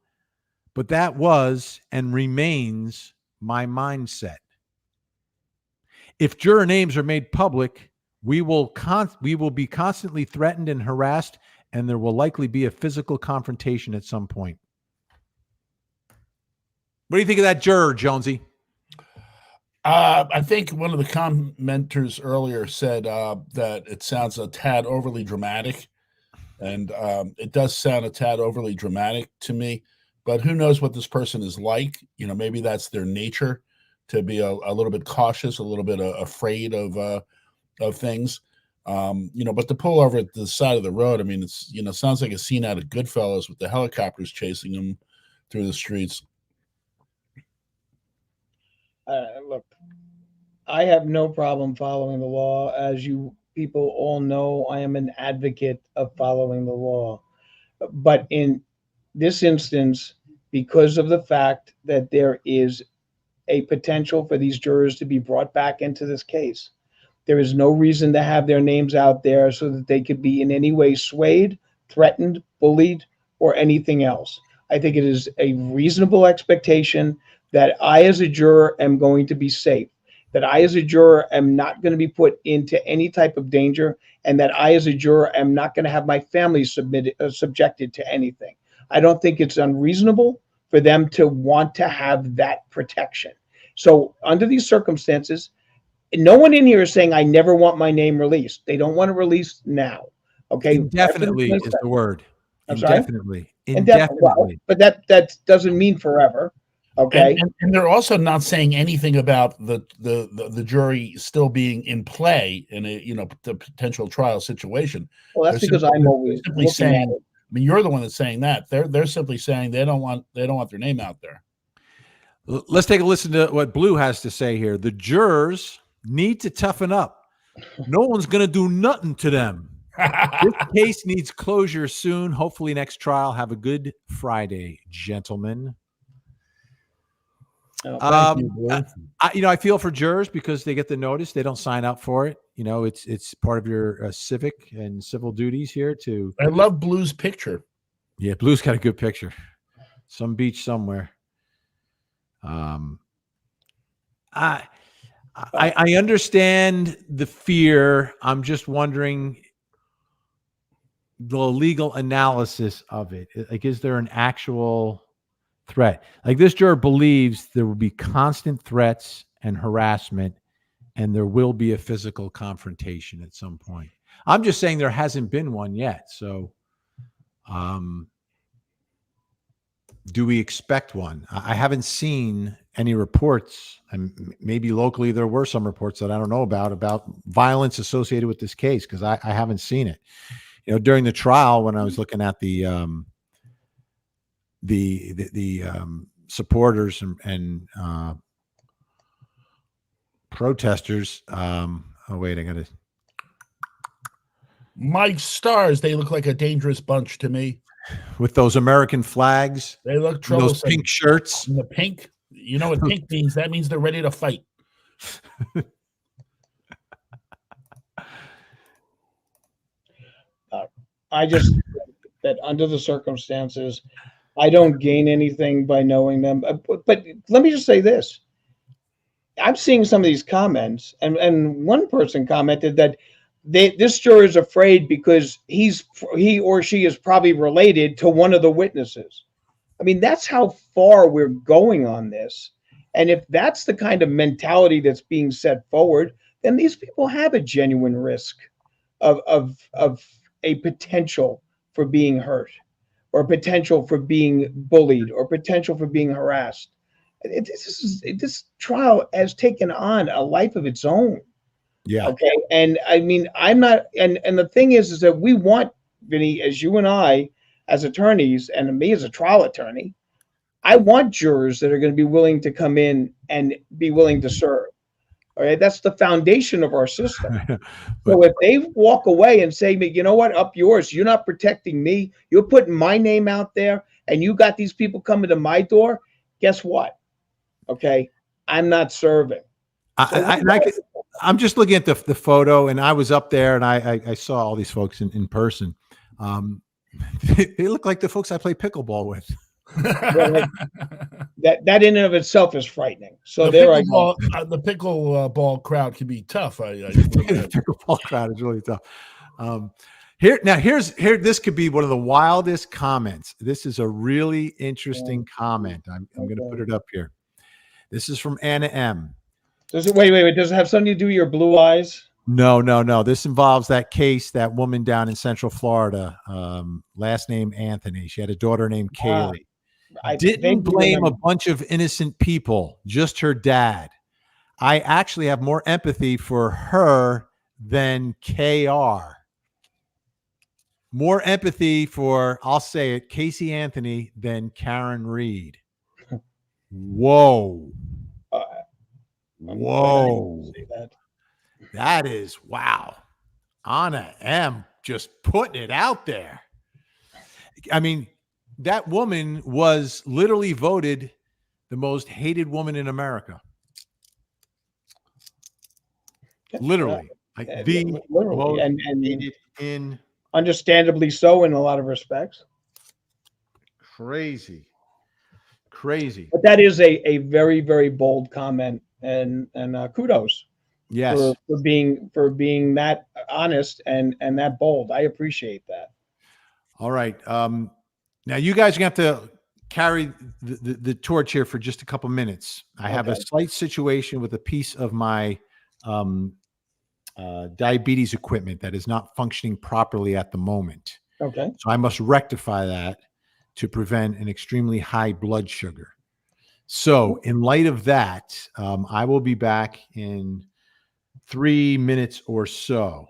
but that was and remains my mindset. If juror names are made public, we will be constantly threatened and harassed, and there will likely be a physical confrontation at some point. What do you think of that juror, Jonesy? I think one of the commenters earlier said that it sounds a tad overly dramatic, and it does sound a tad overly dramatic to me. But who knows what this person is like? You know, maybe that's their nature, to be a little bit cautious, a little bit afraid of things. You know, but to pull over at the side of the road, I mean, it's, you know, sounds like a scene out of Goodfellas with the helicopters chasing him through the streets. Look, I have no problem following the law. As you people all know, I am an advocate of following the law. But in this instance, because of the fact that there is a potential for these jurors to be brought back into this case, there is no reason to have their names out there so that they could be in any way swayed, threatened, bullied, or anything else. I think it is a reasonable expectation that I, as a juror, am going to be safe, that I, as a juror, am not going to be put into any type of danger, and that I, as a juror, am not going to have my family subjected to anything. I don't think it's unreasonable for them to want to have that protection. So under these circumstances, no one in here is saying I never want my name released. They don't want it released now. Okay. Indefinitely is the word. I'm sorry? Indefinitely. Indefinitely. Well, but that doesn't mean forever. Okay. And they're also not saying anything about the jury still being in play in a, you know, the potential trial situation. Well, that's because I'm always simply looking saying, at it. I mean, you're the one that's saying that. They're simply saying they don't want their name out there. Let's take a listen to what Blue has to say here. The jurors need to toughen up. No one's going to do nothing to them. This case needs closure soon. Hopefully next trial. Have a good Friday, gentlemen. Thank you, Blue. I feel for jurors because they get the notice. They don't sign up for it. You know, it's part of your civic and civil duties here to. I love Blue's picture. Yeah, Blue's got a good picture. Some beach somewhere. I understand the fear. I'm just wondering the legal analysis of it. Like, is there an actual threat? Like, this juror believes there will be constant threats and harassment, and there will be a physical confrontation at some point. I'm just saying there hasn't been one yet. So, do we expect one? I haven't seen any reports, and maybe locally there were some reports that I don't know about violence associated with this case, because I haven't seen it. You know, during the trial, when I was looking at the supporters and protesters. Oh wait, I gotta. My stars, they look like a dangerous bunch to me. With those American flags, they look troublesome. Those pink shirts. And the pink, you know what pink means? That means they're ready to fight. I just that under the circumstances, I don't gain anything by knowing them. But let me just say this. I'm seeing some of these comments, and one person commented that this juror is afraid because he or she is probably related to one of the witnesses. I mean, that's how far we're going on this. And if that's the kind of mentality that's being set forward, then these people have a genuine risk of a potential for being hurt, or potential for being bullied, or potential for being harassed. This trial has taken on a life of its own. Yeah. Okay. And I mean, I'm not, and the thing is that we want, Vinny, as you and I, as attorneys, and me as a trial attorney, I want jurors that are going to be willing to come in and be willing to serve. All right. That's the foundation of our system. So if they walk away and say, you know what, up yours, you're not protecting me, you're putting my name out there, and you got these people coming to my door, guess what? Okay. I'm not serving. I'm just looking at the photo, and I was up there, and I saw all these folks in person. They look like the folks I play pickleball with. Well, that in and of itself is frightening. So the pickleball crowd can be tough. The pickleball crowd is really tough. Here. This could be one of the wildest comments. This is a really interesting comment. I'm going to put it up here. This is from Anna M. Does it? Wait. Does it have something to do with your blue eyes? No. This involves that case, that woman down in Central Florida, last name Anthony. She had a daughter named Kaylee. I Didn't vaguely blame remember. a bunch of innocent people, just her dad. I actually have more empathy for her than KR. More empathy for, I'll say it, Casey Anthony than Karen Read. Whoa. Whoa. That is, wow. Anna M. just putting it out there. I mean, that woman was literally voted the most hated woman in America. Literally. Literally. Most And hated in understandably so in a lot of respects. crazy. But that is a very, very bold comment, and kudos Yes. for being that honest and that bold. I appreciate that. All right. Now you guys are going to have to carry the torch here for just a couple minutes. I have a slight situation with a piece of my diabetes equipment that is not functioning properly at the moment. Okay. So I must rectify that to prevent an extremely high blood sugar. So in light of that, I will be back in 3 minutes or so.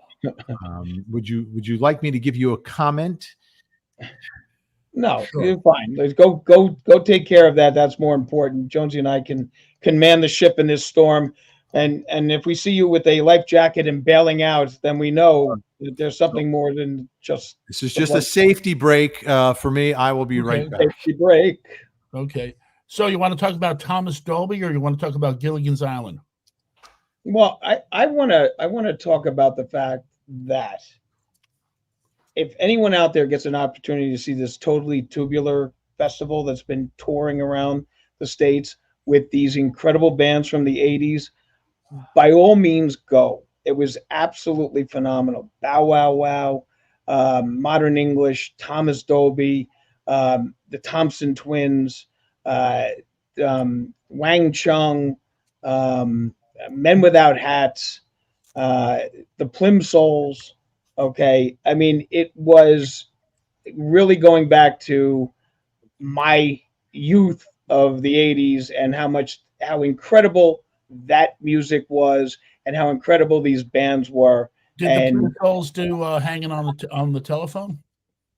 Would you like me to give you a comment? No, Sure. you're fine. Let's go take care of that. That's more important. Jonesy and I can man the ship in this storm. And if we see you with a life jacket and bailing out, then we know that there's something more than just. This is just a safety break for me. I will be right back. Safety break. Okay. So you want to talk about Thomas Dolby, or you want to talk about Gilligan's Island? Well, I want to talk about the fact that if anyone out there gets an opportunity to see this Totally Tubular festival that's been touring around the States with these incredible bands from the 80s, by all means go. It was absolutely phenomenal. Bow Wow Wow, Modern English, Thomas Dolby, the Thompson Twins, Wang Chung, Men Without Hats, the Plimsolls. Okay, I mean, it was really going back to my youth of the 80s and how incredible that music was and how incredible these bands were. Did the Plimsolls do Hanging on the Telephone?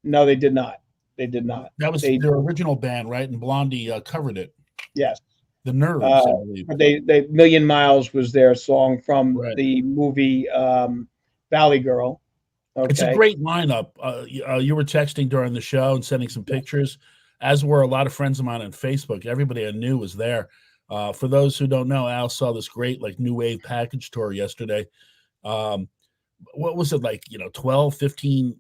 No, they did not. They did not. That was their original band, right? And Blondie covered it. Yes. The Nerves, I believe. They Million Miles was their song from the movie Valley Girl. Okay. It's a great lineup. You were texting during the show and sending some pictures, as were a lot of friends of mine on Facebook. Everybody I knew was there. For those who don't know, Al saw this great new wave package tour yesterday. What was it, 12, 15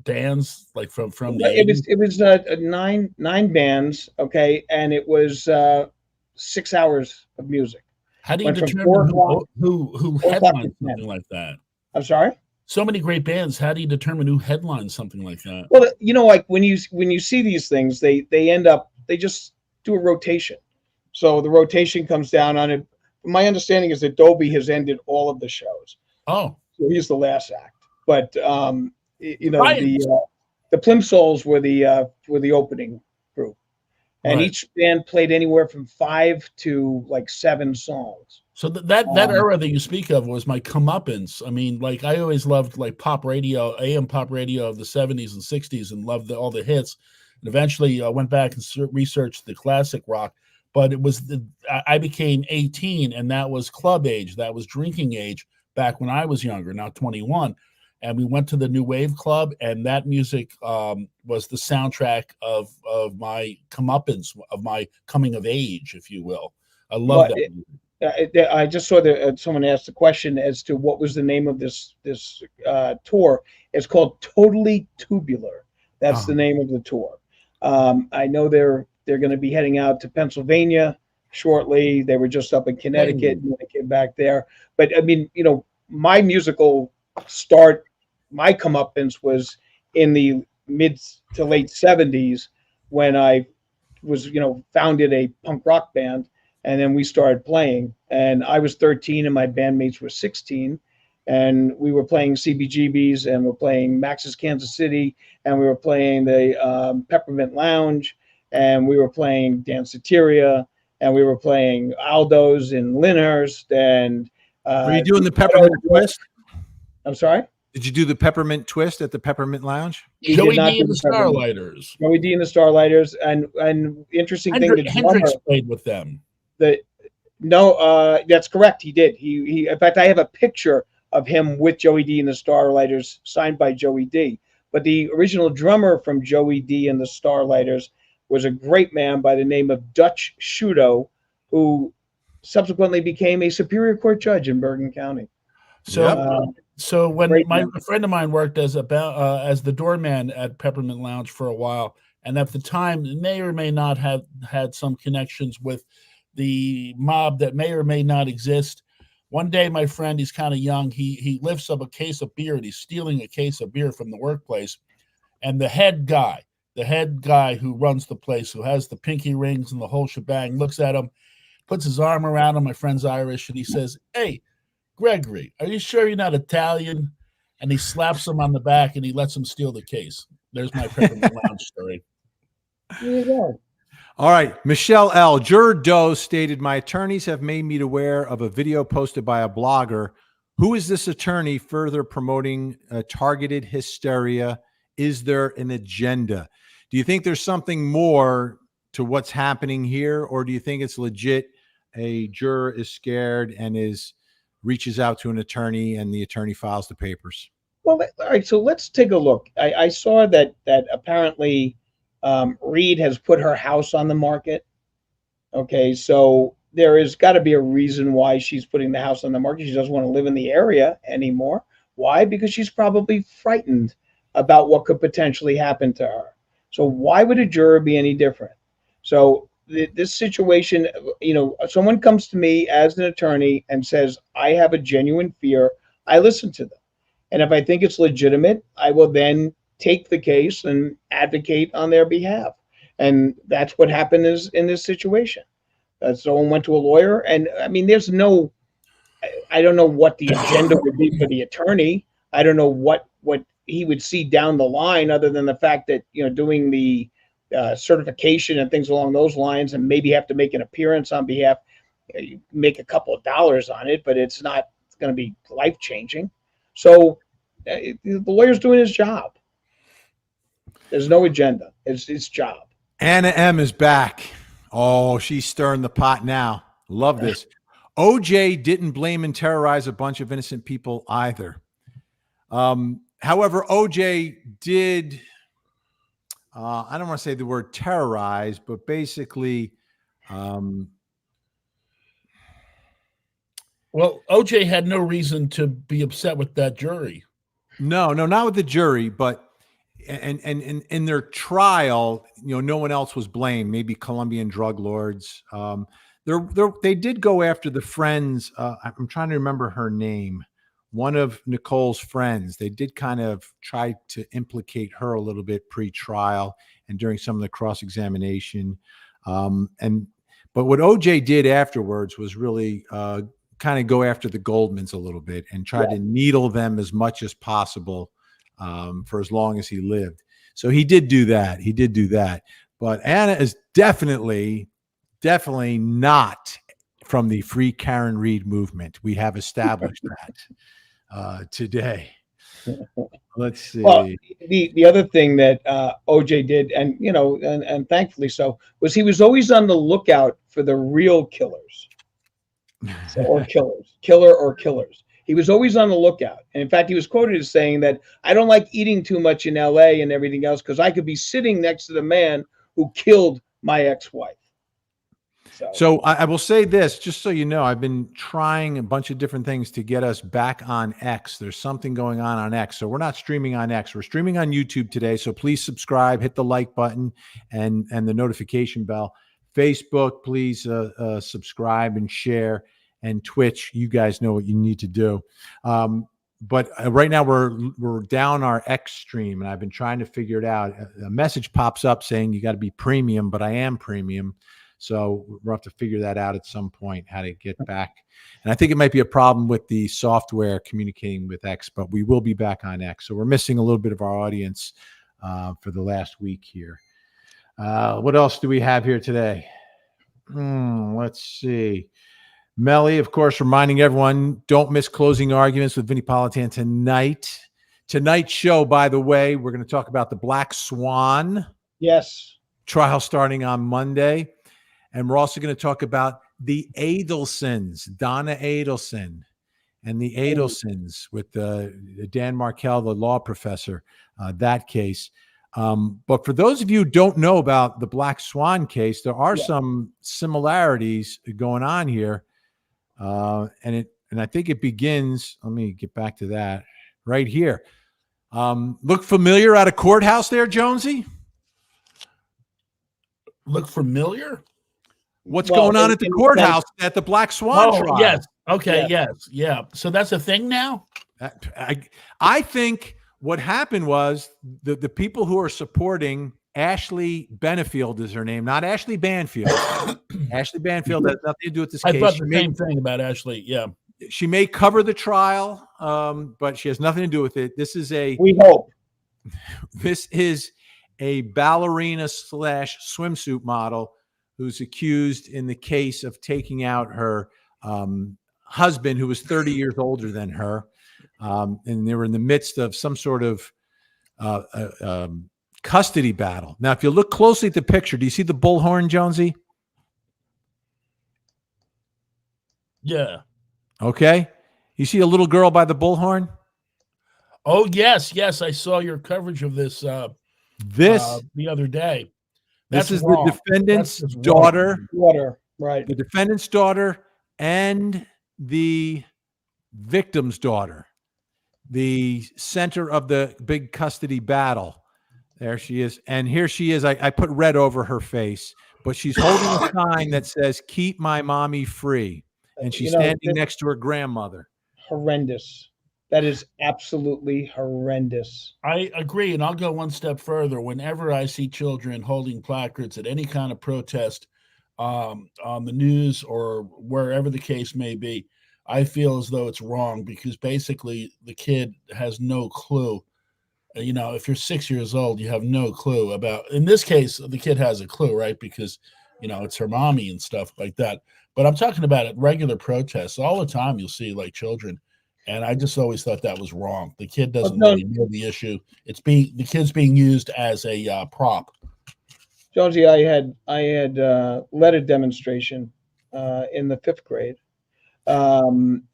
bands from the it was 9 bands, okay, and it was 6 hours of music. How do you determine who headlines something like that? I'm sorry? So many great bands. How do you determine who headlines something like that? Well, when you see these things, they just do a rotation. So the rotation comes down on it. My understanding is that Dolby has ended all of the shows. Oh, so he's the last act. But the Plimsolls were the opening group, and each band played anywhere from 5 to 7 songs. So that era that you speak of was my comeuppance. I mean, I always loved pop radio, AM pop radio of the 70s and 60s, and loved all the hits. And eventually went back and researched the classic rock. But it was I became 18, and that was club age. That was drinking age back when I was younger, now 21. And we went to the New Wave Club, and that music was the soundtrack of my comeuppance, of my coming of age, if you will. I love that music. I just saw that someone asked a question as to what was the name of this tour. It's called Totally Tubular. That's the name of the tour. I know they're going to be heading out to Pennsylvania shortly. They were just up in Connecticut and they came back there. But I mean, my musical start my comeuppance was in the mid to late 70s when I was, founded a punk rock band, and then we started playing. And I was 13 and my bandmates were 16. And we were playing CBGBs, and we're playing Max's Kansas City, and we were playing the Peppermint Lounge, and we were playing Danceteria, and we were playing Aldo's in Lyndhurst. And Were you doing the peppermint twist? I'm sorry? Did you do the peppermint twist at the Peppermint Lounge? We Joey did not D do and the Peppermint. Starlighters. Joey D and the Starlighters, and interesting thing, the drummer, Hendrix played with them. that's correct. He did. He. In fact, I have a picture of him with Joey D and the Starlighters, signed by Joey D. But the original drummer from Joey D and the Starlighters was a great man by the name of Dutch Shudo, who subsequently became a Superior Court judge in Bergen County. So, so when man. a friend of mine worked as the doorman at Peppermint Lounge for a while, and at the time may or may not have had some connections with the mob that may or may not exist. One day, my friend, he's kind of young. He lifts up a case of beer, and he's stealing a case of beer from the workplace. And the head guy who runs the place, who has the pinky rings and the whole shebang, looks at him, puts his arm around him. My friend's Irish, and he says, "Hey, Gregory, are you sure you're not Italian?" And he slaps him on the back, and he lets him steal the case. There's my Peppermint Lounge story. There you go. All right. Michelle L. Juror Doe stated, my attorneys have made me aware of a video posted by a blogger. Who is this attorney further promoting targeted hysteria? Is there an agenda? Do you think there's something more to what's happening here, or do you think it's legit? A juror is scared and reaches out to an attorney, and the attorney files the papers? Well, all right. So let's take a look. I saw that apparently Reed has put her house on the market. Okay, so there has got to be a reason why she's putting the house on the market. She doesn't want to live in the area anymore. Why? Because she's probably frightened about what could potentially happen to her. So why would a juror be any different? So this situation, someone comes to me as an attorney and says, I have a genuine fear. I listen to them. And if I think it's legitimate, I will then take the case and advocate on their behalf. And that's what happened in this situation. Someone went to a lawyer, and I mean, I don't know what the agenda would be for the attorney. I don't know what he would see down the line, other than the fact that, doing the certification and things along those lines, and maybe have to make an appearance on behalf, you make a couple of dollars on it, but it's not going to be life-changing. So the lawyer's doing his job. There's no agenda. It's his job. Anna M is back. Oh, she's stirring the pot now. Love this. OJ didn't blame and terrorize a bunch of innocent people either. However, OJ did, I don't want to say the word terrorize, but basically, well, OJ had no reason to be upset with that jury. No, not with the jury, but and in their trial, no one else was blamed. Maybe Colombian drug lords. They did go after the friends. I'm trying to remember her name. One of Nicole's friends. They did kind of try to implicate her a little bit pre-trial and during some of the cross-examination. But what OJ did afterwards was really kind of go after the Goldmans a little bit and try to needle them as much as possible for as long as he lived. So he did do that. But Anna is definitely not from the Free Karen Read movement. We have established that today. Let's see. Well, the other thing that OJ did, and thankfully so, was he was always on the lookout for the real killers. Killer or killers. He was always on the lookout. And in fact, he was quoted as saying that, I don't like eating too much in LA and everything else because I could be sitting next to the man who killed my ex-wife. So I will say this, just so you know, I've been trying a bunch of different things to get us back on X. There's something going on X. So we're not streaming on X. We're streaming on YouTube today. So please subscribe, hit the like button and the notification bell. Facebook, please subscribe and share. And Twitch, you guys know what you need to do. but right now we're down our X stream, and I've been trying to figure it out. A message pops up saying you got to be premium, but I am premium, so we'll have to figure that out at some point, how to get back. And I think it might be a problem with the software communicating with X, but we will be back on X. So we're missing a little bit of our audience for the last week here. What else do we have here today? Let's see. Melly, of course, reminding everyone, don't miss closing arguments with Vinnie Politan tonight. Tonight's show, by the way, we're going to talk about the Black Swan trial starting on Monday. And we're also going to talk about the Adelsons, Donna Adelson and the Adelsons with Dan Markell, the law professor, that case. But for those of you who don't know about the Black Swan case, there are some similarities going on here. And I think it begins, let me get back to that right here. Look familiar at a courthouse there, Jonesy? Look familiar? What's going on at the courthouse at the Black Swan trial? Yes. Okay. Yes. Yeah. So that's a thing now? I think what happened was the people who are supporting Ashley Benefield is her name, not Ashley Banfield. Ashley Banfield has nothing to do with this case. I thought the same thing about Ashley. Yeah. She may cover the trial, but she has nothing to do with it. We hope. This is a ballerina / swimsuit model who's accused in the case of taking out her husband, who was 30 years older than her. And they were in the midst of some sort of custody battle. Now, if you look closely at the picture, do you see the bullhorn, Jonesy? Yeah. Okay. You see a little girl by the bullhorn? Oh, yes. Yes. I saw your coverage of this the other day. This is wrong. The defendant's daughter. Right. The defendant's daughter and the victim's daughter. The center of the big custody battle. There she is. And here she is. I put red over her face, but she's holding a sign that says, "Keep my mommy free." And she's standing next to her grandmother. Horrendous. That is absolutely horrendous. I agree. And I'll go one step further. Whenever I see children holding placards at any kind of protest on the news or wherever the case may be, I feel as though it's wrong, because basically the kid has no clue. You know, if you're 6 years old, you have no clue about, in this case, the kid has a clue, right? Because, you know, it's her mommy and stuff like that. But I'm talking about at regular protests all the time. You'll see like children. And I just always thought that was wrong. The kid doesn't really know the issue. The kid's being used as a prop. Jonesy, I had led a demonstration in the 5th grade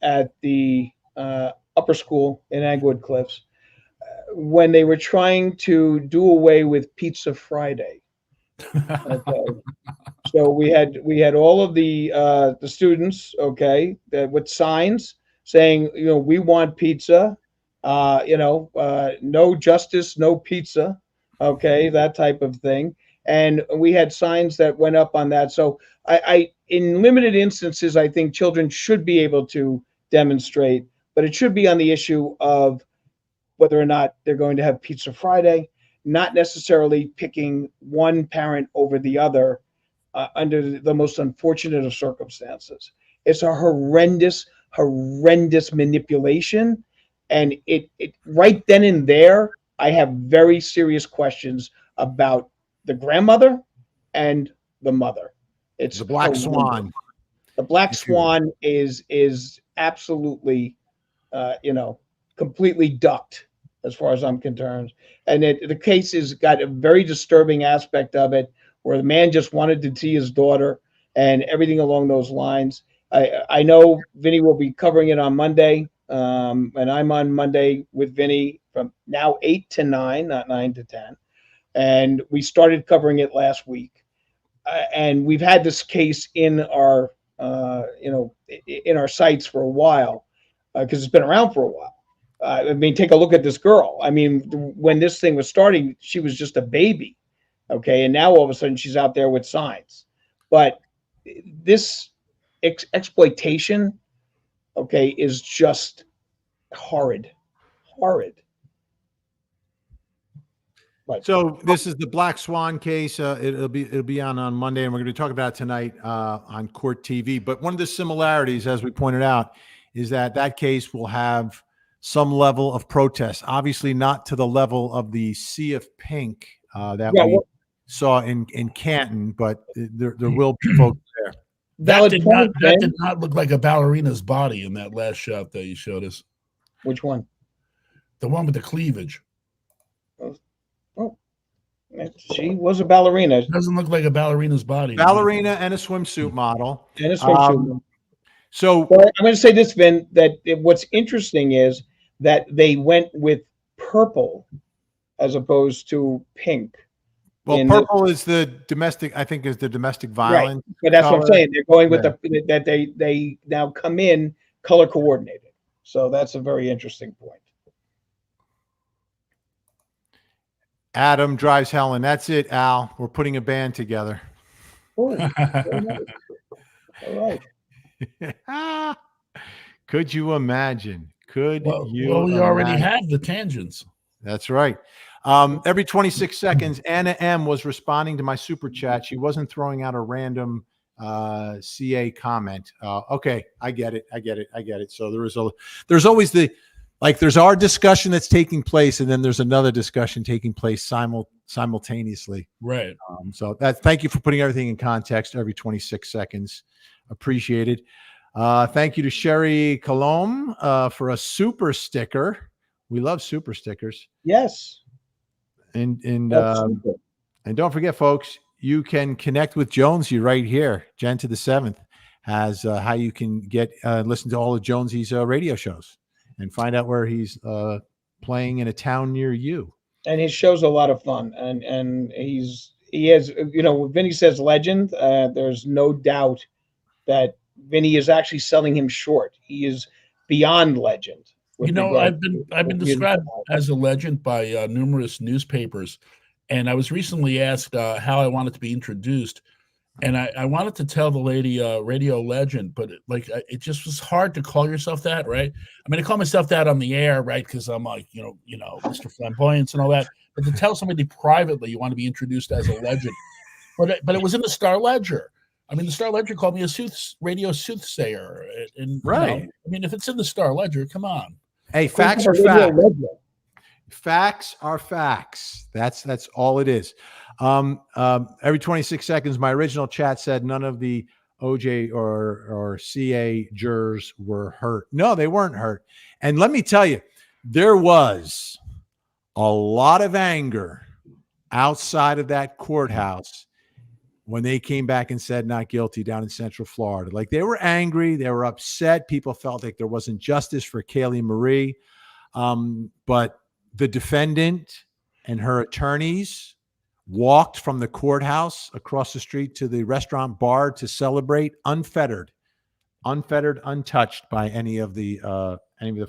at the upper school in Agwood Cliffs when they were trying to do away with Pizza Friday. Okay. So we had all of the students, okay, with signs saying, you know, we want pizza, no justice, no pizza, okay, that type of thing. And we had signs that went up on that. So I in limited instances, I think children should be able to demonstrate, but it should be on the issue of whether or not they're going to have Pizza Friday, not necessarily picking one parent over the other under the most unfortunate of circumstances. It's a horrendous manipulation. And it right then and there, I have very serious questions about the grandmother and the mother. It's the Black Swan. The Black Swan is absolutely, completely ducked as far as I'm concerned. And the case has got a very disturbing aspect of it, where the man just wanted to see his daughter and everything along those lines. I know Vinny will be covering it on Monday, and I'm on Monday with Vinny from now 8 to 9, not 9 to 10. And we started covering it last week. And we've had this case in our, in our sites for a while, because it's been around for a while. I mean, take a look at this girl. I mean, when this thing was starting, she was just a baby. Okay. And now all of a sudden she's out there with signs. But this exploitation, okay, is just horrid. But So this is the Black Swan case. It'll be on Monday, and we're going to talk about it tonight on Court TV. But one of the similarities, as we pointed out, is that case will have some level of protest. Obviously, not to the level of the Sea of Pink that we saw in Canton, but there will be folks there. That did not look like a ballerina's body in that last shot that you showed us. Which one? The one with the cleavage. Oh, she was a ballerina. It doesn't look like a ballerina's body. Ballerina and a swimsuit model. And a swimsuit. So I'm going to say this, Vin, that what's interesting is that they went with purple as opposed to pink. Well, purple is the domestic, I think, is the domestic violence. Right. But that's what I'm saying. They're going with that they now come in color coordinated. So that's a very interesting point. Adam drives Helen. That's it, Al. We're putting a band together. Oh, all right. Could you imagine? Well, we already have the tangents. That's right. Every 26 seconds, Anna M was responding to my super chat. She wasn't throwing out a random CA comment. Okay, I get it. So there's always there's our discussion that's taking place, and then there's another discussion taking place simultaneously. Right. So thank you for putting everything in context every 26 seconds. Appreciated. Thank you to Sherry Colomb for a super sticker. We love super stickers. Yes. And don't forget, folks, you can connect with Jonesy right here. Jen to the 7th has how you can get listen to all of Jonesy's radio shows and find out where he's playing in a town near you. And his show's a lot of fun, and he has, when Vinny says legend, there's no doubt that Vinny is actually selling him short. He is beyond legend. I've been described as a legend by numerous newspapers, and I was recently asked how I wanted to be introduced, and I wanted to tell the lady radio legend, but it just was hard to call yourself that, right? I mean, I call myself that on the air, right? Because I'm like, Mr. Flamboyance and all that. But to tell somebody privately you want to be introduced as a legend, but it was in the Star Ledger. I mean, the Star Ledger called me a radio soothsayer, and right. I mean, if it's in the Star Ledger, come on. Hey, facts are facts. Facts are facts. That's all it is. Every 26 seconds, my original chat said none of the OJ or CA jurors were hurt. No, they weren't hurt. And let me tell you, there was a lot of anger outside of that courthouse when they came back and said not guilty down in Central Florida. Like, they were angry. They were upset. People felt like there wasn't justice for Kaylee Marie. But the defendant and her attorneys walked from the courthouse across the street to the restaurant bar to celebrate, unfettered, untouched by any of the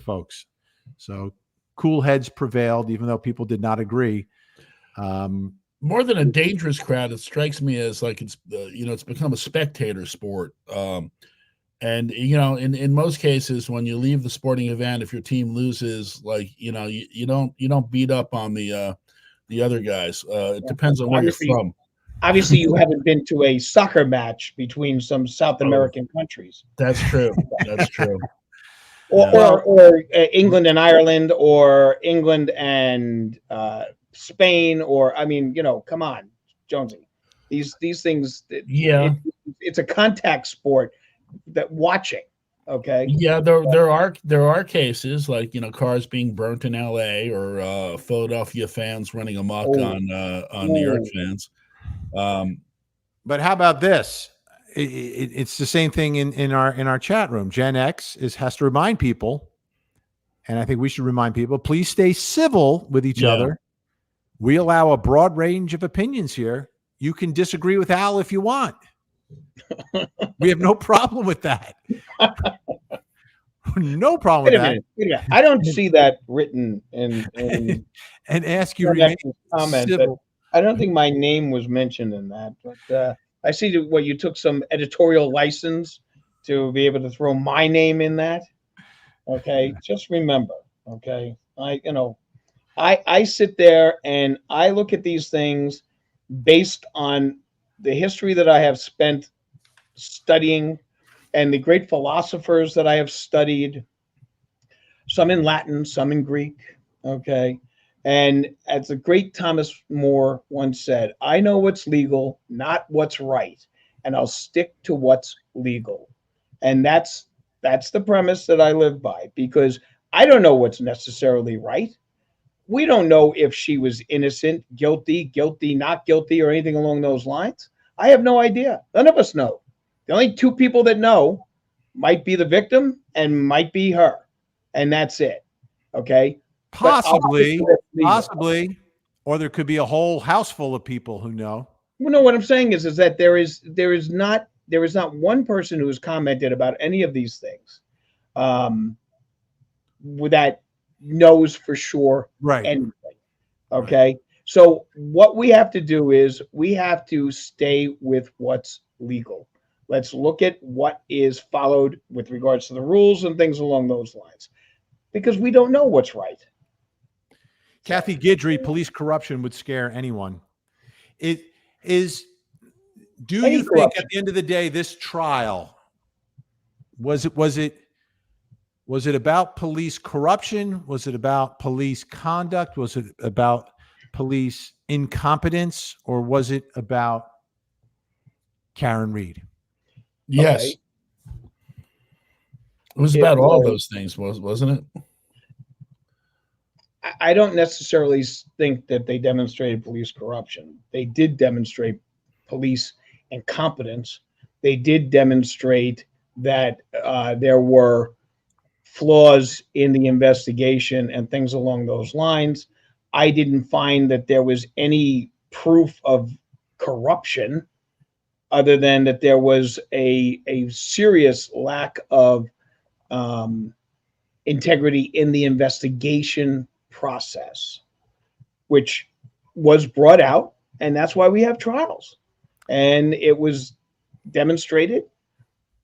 folks. So cool heads prevailed, even though people did not agree. More than a dangerous crowd, it strikes me as like it's become a spectator sport. And in most cases, when you leave the sporting event, if your team loses, you don't beat up on the other guys. It depends on where you're from. Obviously, you haven't been to a soccer match between some South American countries. That's true. That's true. Or England and Ireland, or England and Spain, or come on, Jonesy. These things. It's a contact sport. That watching, okay. Yeah, there are cases like cars being burnt in L.A. or Philadelphia fans running amok on New York fans. But how about this? It's the same thing in our chat room. Gen X has to remind people, and I think we should remind people, please stay civil with each other. We allow a broad range of opinions here. You can disagree with Al if you want. We have no problem with that. No problem with that. Wait a minute. I don't see that written in and ask you comment. But I don't think my name was mentioned in that. But I see you took some editorial license to be able to throw my name in that. Okay, just remember. Okay, I sit there and I look at these things based on the history that I have spent studying and the great philosophers that I have studied, some in Latin, some in Greek. Okay. And as the great Thomas More once said, I know what's legal, not what's right. And I'll stick to what's legal. And that's the premise that I live by, because I don't know what's necessarily right. We don't know if she was innocent, guilty, not guilty, or anything along those lines. I have no idea. None of us know. The only two people that know might be the victim and might be her. And that's it. Okay. But Possibly, possibly, or there could be a whole house full of people who know. Well, no, what I'm saying is that there is not one person who has commented about any of these things that knows for sure Right. anything. Okay. So what we have to do is we have to stay with what's legal. Let's look at what is followed with regards to the rules and things along those lines, because we don't know what's right. Kathy Guidry, police corruption would scare anyone. It is. Do Any you think corruption. at the end of the day, this trial was it about police corruption? Was it about police conduct? Was it about police incompetence, or was it about Karen Read? Yes. Okay. It was about all those things, wasn't it? I don't necessarily think that they demonstrated police corruption. They did demonstrate police incompetence. They did demonstrate that there were flaws in the investigation and things along those lines. I didn't find that there was any proof of corruption other than that there was a serious lack of integrity in the investigation process, which was brought out, and that's why we have trials. And it was demonstrated,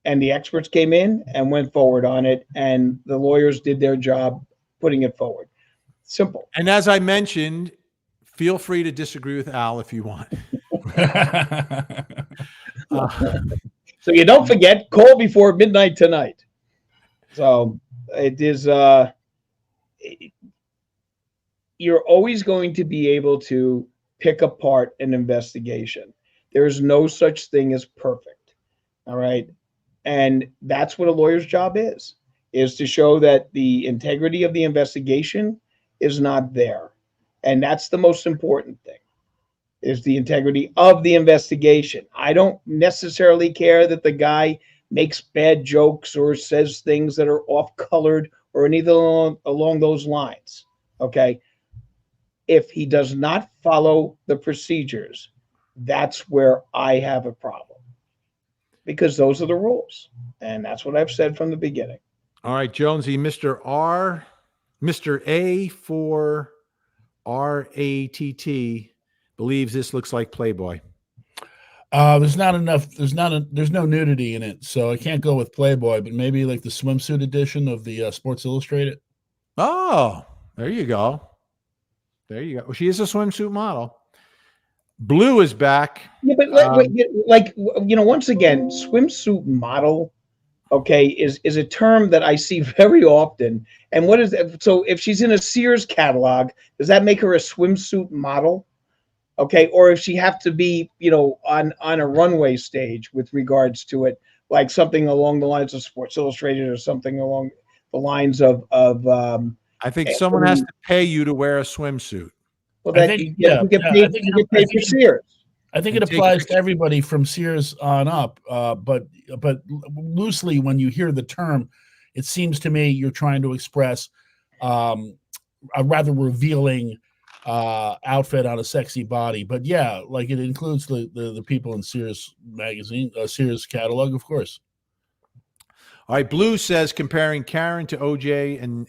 and the experts came in and went forward on it, and the lawyers did their job putting it forward. Simple. And as I mentioned, feel free to disagree with Al if you want. So you don't forget, call before midnight tonight. So it is you're always going to be able to pick apart an investigation. There is no such thing as perfect. All right. And that's what a lawyer's job is to show that the integrity of the investigation is not there. And that's the most important thing, is the integrity of the investigation. I don't necessarily care that the guy makes bad jokes or says things that are off-colored or anything along those lines. Okay. If he does not follow the procedures, that's where I have a problem, because those are the rules. And that's what I've said from the beginning. All right, Jonesy, Mr. A for RATT believes this looks like Playboy. There's not enough. There's no nudity in it, so I can't go with Playboy. But maybe like the swimsuit edition of the Sports Illustrated. Oh, there you go. There you go. Well, she is a swimsuit model. Blue is back. Yeah, but once again, swimsuit model, okay, is a term that I see very often. And what is that? So if she's in a Sears catalog, does that make her a swimsuit model? Okay, or if she have to be, on a runway stage with regards to it, like something along the lines of Sports Illustrated or something along the lines of I think someone has to pay you to wear a swimsuit. Well, you get paid for Sears. I think it applies to everybody from Sears on up. But loosely, when you hear the term, it seems to me you're trying to express a rather revealing outfit on a sexy body. But yeah, like it includes the people in Sears magazine, Sears catalog, of course. All right, Blue says comparing Karen to OJ and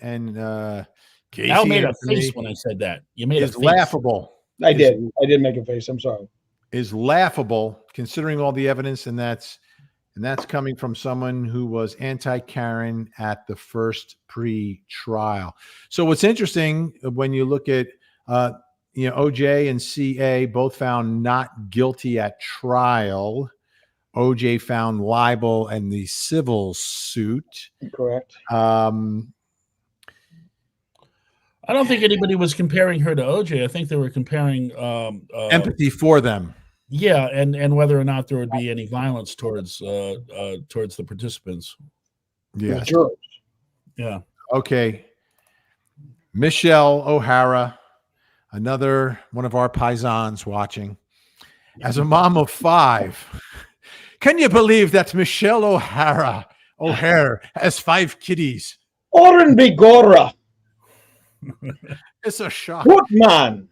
Casey Al made a face when I said that. You made is laughable. I did make a face. I'm sorry. Is laughable considering all the evidence, and that's And that's coming from someone who was anti-Karen at the first pre-trial. So what's interesting when you look at, OJ and CA both found not guilty at trial. OJ found libel and the civil suit. Correct. I don't think anybody was comparing her to OJ. I think they were comparing Empathy for them. yeah, and whether or not there would be any violence towards the participants. Yes. Jurors. Yeah. Okay. Michelle O'Hara, another one of our paisans watching. As a mom of 5, can you believe that Michelle O'Hare has 5 kiddies? Oren Bigora. It's a shock. Good man.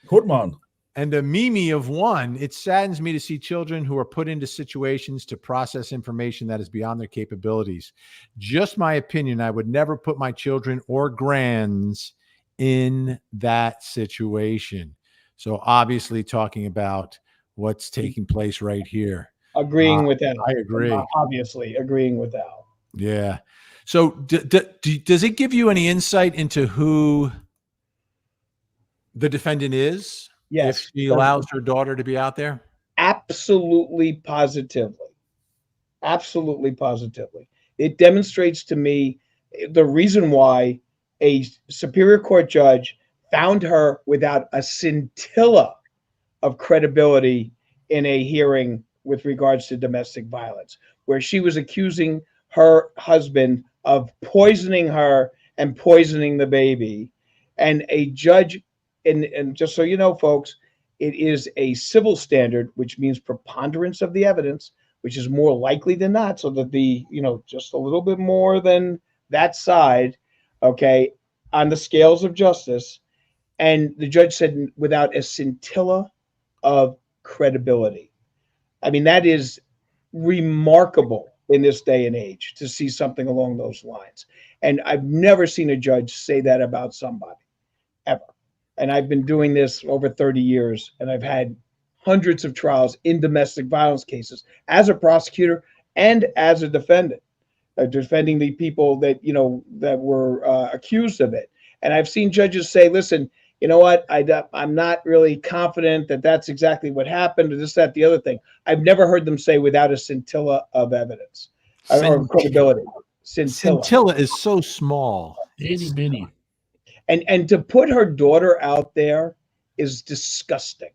Hoodman. And a Mimi of 1, it saddens me to see children who are put into situations to process information that is beyond their capabilities. Just my opinion, I would never put my children or grands in that situation. So obviously talking about what's taking place right here. Agreeing with that. I agree. Obviously, agreeing with Al. Yeah. So does it give you any insight into who the defendant is? Yes. If she allows her daughter to be out there? Absolutely, positively. Absolutely, positively. It demonstrates to me the reason why a Superior Court judge found her without a scintilla of credibility in a hearing with regards to domestic violence, where she was accusing her husband of poisoning her and poisoning the baby. And a judge, and just so you know, folks, it is a civil standard, which means preponderance of the evidence, which is more likely than not. So that just a little bit more than that side, okay, on the scales of justice. And the judge said without a scintilla of credibility. I mean, that is remarkable in this day and age to see something along those lines. And I've never seen a judge say that about somebody, ever. And I've been doing this over 30 years, and I've had hundreds of trials in domestic violence cases as a prosecutor and as a defendant, defending the people that were accused of it. And I've seen judges say, listen, you know what, I'm not really confident that that's exactly what happened, or this, that, the other thing. I've never heard them say without a scintilla of evidence or credibility. Scintilla is so small. Itty bitty. And to put her daughter out there is disgusting.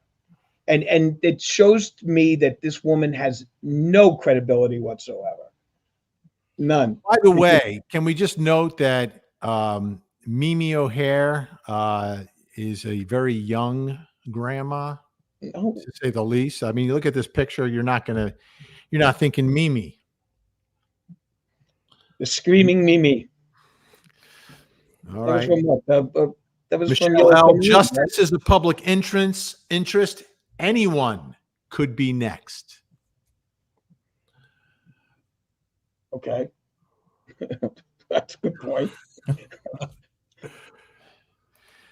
And it shows me that this woman has no credibility whatsoever. None. By the way, can we just note that Mimi O'Hare is a very young grandma, to say the least. I mean, you look at this picture, you're not thinking Mimi. The screaming Mimi. All right. That was Michelle L. Justice is a public interest. Anyone could be next. Okay. That's a good point.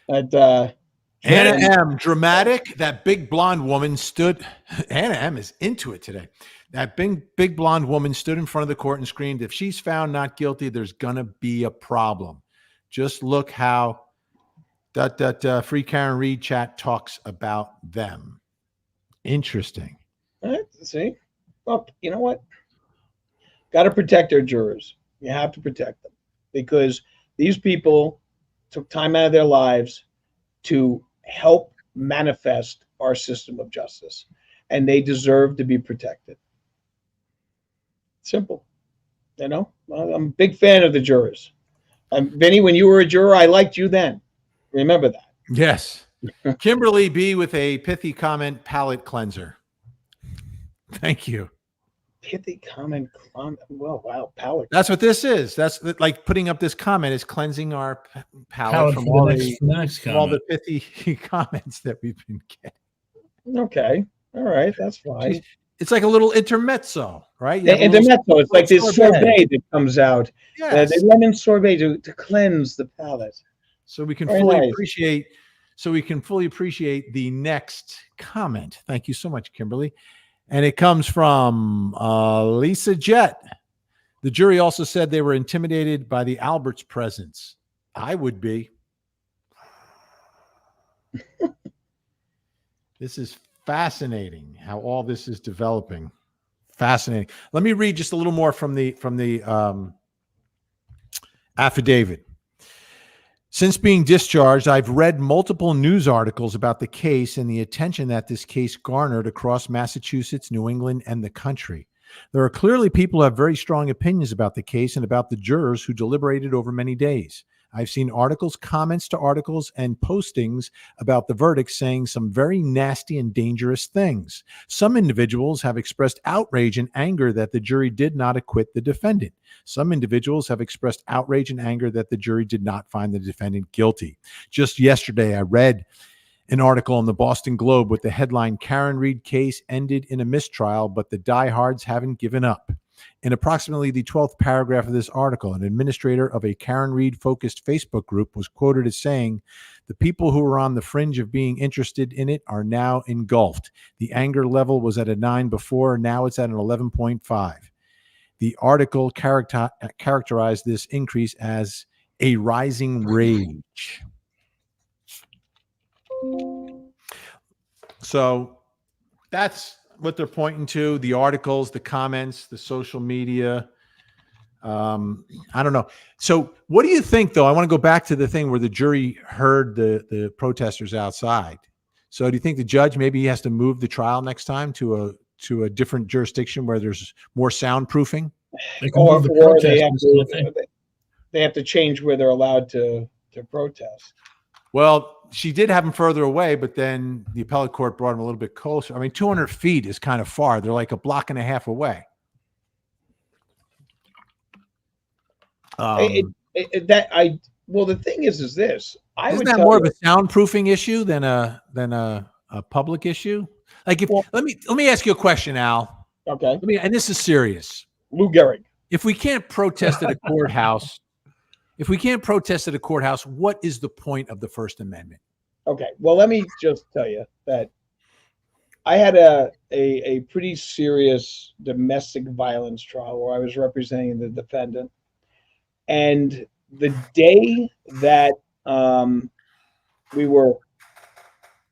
Anna M. Dramatic. That big blonde woman stood. Anna M. is into it today. That big blonde woman stood in front of the court and screamed, if she's found not guilty, there's going to be a problem. Just look how that Free Karen Read chat talks about them. Interesting. All right, see? Well, you know what? Got to protect our jurors. You have to protect them because these people took time out of their lives to help manifest our system of justice, and they deserve to be protected. Simple. I'm a big fan of the jurors. Vinny, when you were a juror, I liked you then. Remember that. Yes. Kimberly B. with a pithy comment, palate cleanser. Thank you. Pithy comment. Well, wow, palate. That's what this is. That's like putting up this comment is cleansing our palate from all the pithy comments that we've been getting. Okay. All right. That's fine. It's like a little intermezzo, right? Intermezzo. It's like this sorbet that comes out. Yes. The lemon sorbet to cleanse the palate. So we can fully appreciate the next comment. Thank you so much, Kimberly. And it comes from Lisa Jett. The jury also said they were intimidated by the Albert's presence. I would be. This is fascinating how all this is developing. Fascinating. Let me read just a little more from the affidavit. Since being discharged, I've read multiple news articles about the case and the attention that this case garnered across Massachusetts, New England, and the country. There are clearly people who have very strong opinions about the case and about the jurors who deliberated over many days. I've seen articles, comments to articles, and postings about the verdict saying some very nasty and dangerous things. Some individuals have expressed outrage and anger that the jury did not acquit the defendant. Some individuals have expressed outrage and anger that the jury did not find the defendant guilty. Just yesterday, I read an article in the Boston Globe with the headline, "KarenRead case ended in a mistrial, but the diehards haven't given up." In approximately the 12th paragraph of this article, an administrator of a KarenRead focused Facebook group was quoted as saying, "The people who were on the fringe of being interested in it are now engulfed. The anger level was at a 9 before, now it's at an 11.5. The article characterized this increase as a rising rage. So that's what they're pointing to, the articles, the comments, the social media. I don't know. So what do you think, though? I want to go back to the thing where the jury heard the protesters outside. So do you think the judge, maybe he has to move the trial next time to a different jurisdiction where there's more soundproofing? Or they have to change where they're allowed to protest. Well, she did have them further away, but then the appellate court brought them a little bit closer. I mean, 200 feet is kind of far. They're like a block and a half away. Well, the thing is this. Isn't that more of a soundproofing issue than a public issue? Like, let me ask you a question, Al. Okay. And this is serious. Lou Gehrig. If we can't protest at a courthouse, what is the point of the First Amendment? Okay. Well, let me just tell you that I had a pretty serious domestic violence trial where I was representing the defendant. And the day that we were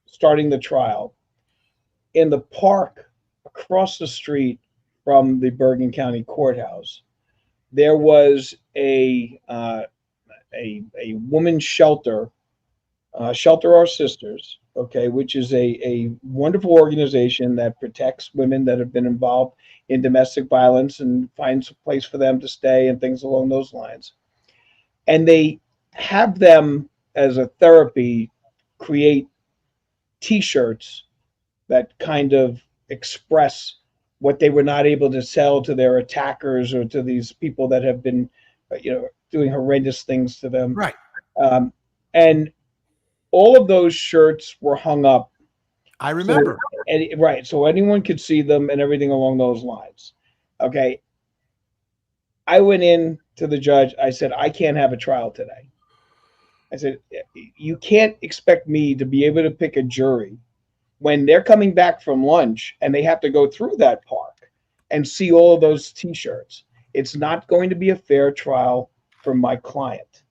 starting the trial, in the park across the street from the Bergen County Courthouse, there was a women's shelter, Shelter Our Sisters, okay, which is a wonderful organization that protects women that have been involved in domestic violence and finds a place for them to stay and things along those lines. And they have them, as a therapy, create T-shirts that kind of express what they were not able to sell to their attackers or to these people that have been, doing horrendous things to them. Right. And all of those shirts were hung up. I remember. So anyone could see them and everything along those lines. Okay. I went in to the judge. I said, I can't have a trial today. I said, you can't expect me to be able to pick a jury when they're coming back from lunch and they have to go through that park and see all of those T-shirts. It's not going to be a fair trial for my client.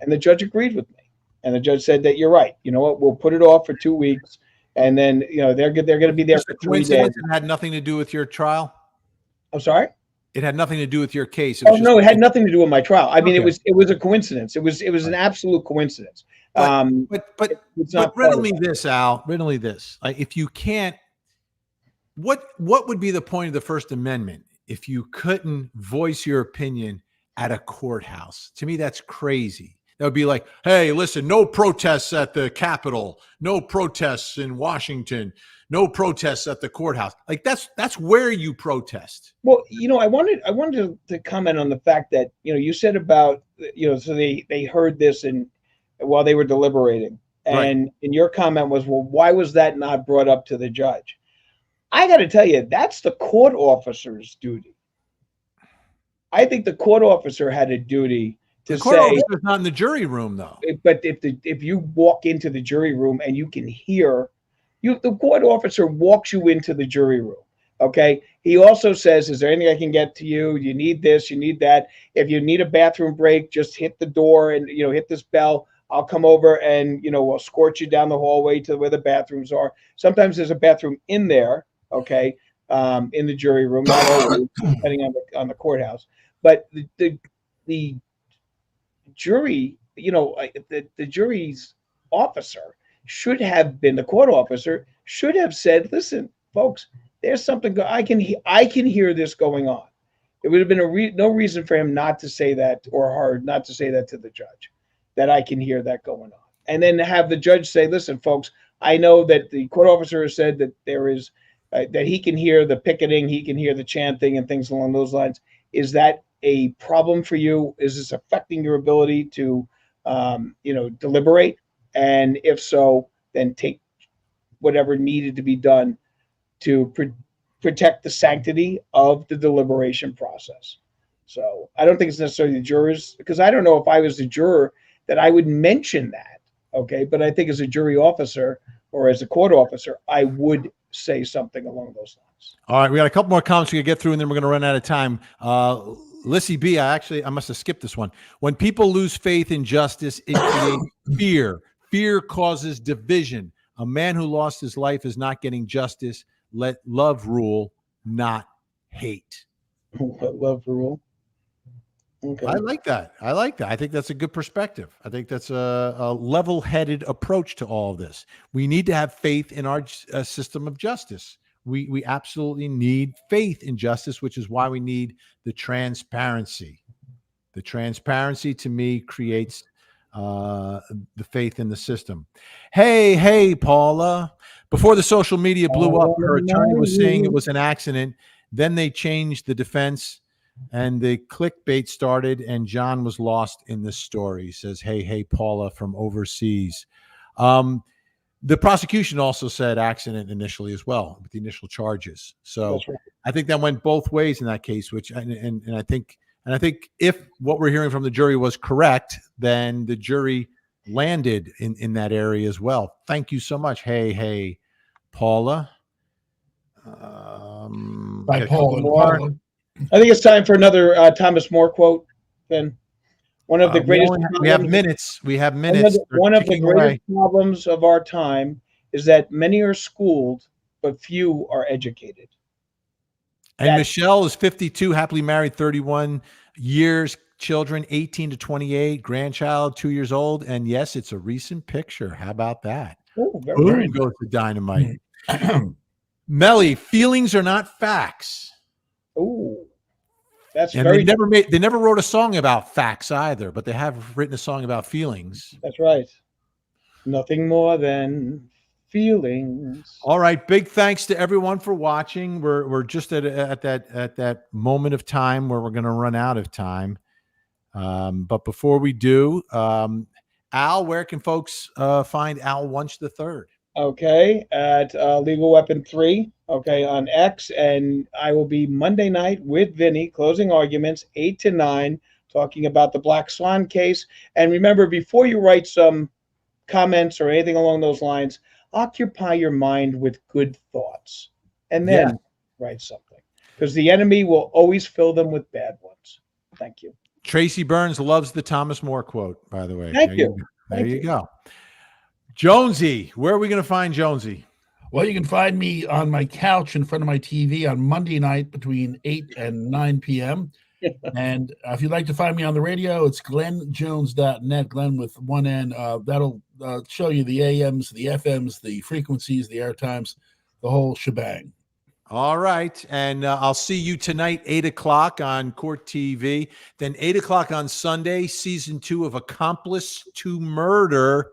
And the judge agreed with me. And the judge said that you're right. You know what? We'll put it off for 2 weeks. And then, they're going to be there for 3 days. It had nothing to do with your trial? I'm sorry? It had nothing to do with your case. No, it had nothing to do with my trial. I mean, it was a coincidence. It was an absolute coincidence. But riddle me this, Al. Riddle me this. If you can't, what would be the point of the First Amendment if you couldn't voice your opinion at a courthouse? To me, that's crazy. That would be like, hey, listen, no protests at the Capitol, no protests in Washington, no protests at the courthouse. Like that's where you protest. Well, I wanted to comment on the fact that, you said about, so they heard this while they were deliberating. And your comment was, well, why was that not brought up to the judge? I got to tell you, that's the court officer's duty. I think the court officer had a duty to the court say, officer's not in the jury room, though. But if you walk into the jury room and you can hear, the court officer walks you into the jury room. Okay. He also says, is there anything I can get to you? You need this, you need that. If you need a bathroom break, just hit the door and, hit this bell. I'll come over and, we'll escort you down the hallway to where the bathrooms are. Sometimes there's a bathroom in there. Okay. In the jury room, not always, depending on the courthouse. But the jury, the jury's officer should have been, the court officer should have said, listen, folks, there's something I can hear this going on. It would have been no reason for him not to say that, or her not to say that to the judge, that I can hear that going on. And then have the judge say, listen, folks, I know that the court officer has said that there is that he can hear the picketing, he can hear the chanting and things along those lines. Is that a problem for you? Is this affecting your ability to, deliberate? And if so, then take whatever needed to be done to protect the sanctity of the deliberation process. So I don't think it's necessarily the jurors, because I don't know if I was the juror that I would mention that. Okay. But I think as a jury officer or as a court officer, I would say something along those lines. All right. We got a couple more comments we can get through, and then we're going to run out of time. Lissy B, I must have skipped this one. When people lose faith in justice, it creates fear. Fear causes division. A man who lost his life is not getting justice. Let love rule, not hate. Let love rule. Okay. I like that. I think that's a good perspective. I think that's a level-headed approach to all of this. We need to have faith in our system of justice. We absolutely need faith in justice, which is why we need the transparency. The transparency, to me, creates the faith in the system. Hey, Paula. Before the social media blew up, her attorney was saying it was an accident. Then they changed the defense, and the clickbait started, and John was lost in the story. Says, hey, Paula from overseas. The prosecution also said accident initially as well, with the initial charges. So That's right. I think that went both ways in that case, which and I think if what we're hearing from the jury was correct, then the jury landed in that area as well. Thank you so much. Hey, Paula. By Paula. I think it's time for another Thomas More quote, Ben. One of the greatest. We have minutes. One of the greatest problems of our time is that many are schooled, but few are educated. And Michelle is 52, happily married, 31 years, children 18 to 28, grandchild 2 years old. And yes, it's a recent picture. How about that? Oh, very goes to dynamite. Melly, feelings are not facts. Oh, that's and very. They never wrote a song about facts either, but they have written a song about feelings. That's right. Nothing more than feelings. All right. Big thanks to everyone for watching. We're just at that moment of time where we're going to run out of time. But before we do, Al, where can folks find Al Wunsch III? Okay, at Legal Weapon 3, okay, on X, and I will be Monday night with Vinny, closing arguments, 8 to 9, talking about the Black Swan case. And remember, before you write some comments or anything along those lines, occupy your mind with good thoughts, and then write something, because the enemy will always fill them with bad ones. Thank you. Tracy Burns loves the Thomas More quote, by the way. Thank you. There you go. Jonesy, where are we going to find Jonesy? Well, you can find me on my couch in front of my TV on Monday night between 8 and 9 p.m. And if you'd like to find me on the radio, it's glennjones.net, Glenn with one N. That'll show you the AMs, the FMs, the frequencies, the airtimes, the whole shebang. All right. And I'll see you tonight, 8 o'clock on Court TV. Then 8 o'clock on Sunday, season 2 of Accomplice to Murder.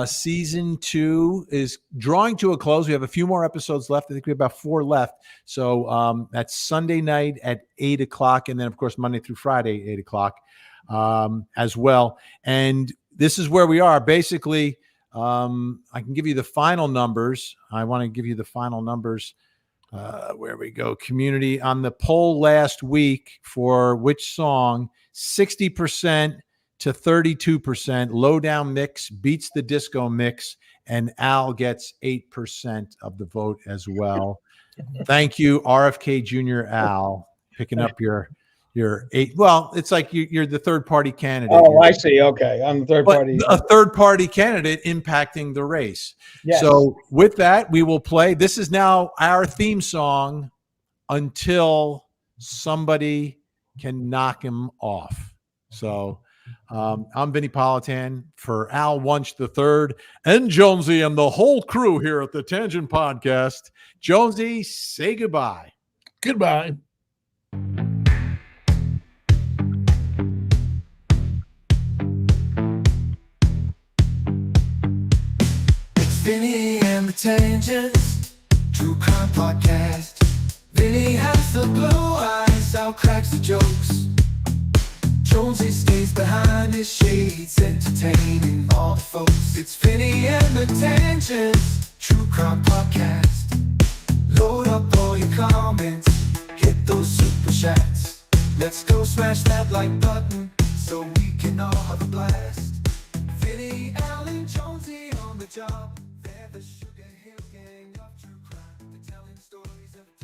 Season 2 is drawing to a close. We have a few more episodes left. I think we have about 4 left. So that's Sunday night at 8 o'clock. And then, of course, Monday through Friday, 8 o'clock as well. And this is where we are. Basically, I can give you the final numbers. I want to give you the final numbers. Where we go. Community on the poll last week for which song, 60% to 32%. Lowdown Mix beats the disco mix, and Al gets 8% of the vote as well. Thank you, RFK Jr. Al, picking up your eight. Well, it's like you're the third party candidate. Oh, I see. Okay, I'm the third But party. a third party candidate impacting the race. Yes. So with that, we will play. This is now our theme song until somebody can knock him off. So I'm Vinnie Politan for Al Wunsch III and Jonesy and the whole crew here at the Tangent Podcast. Jonesy, say goodbye. Goodbye. Vinny and the Tangents, True Crime Podcast. Vinny has the blue eyes, Al cracks the jokes. Jonesy stays behind his shades, entertaining all the folks. It's Vinny and the Tangents, True Crime Podcast. Load up all your comments, hit those super chats. Let's go smash that like button, so we can all have a blast. Vinny, Al, and Jonesy on the job.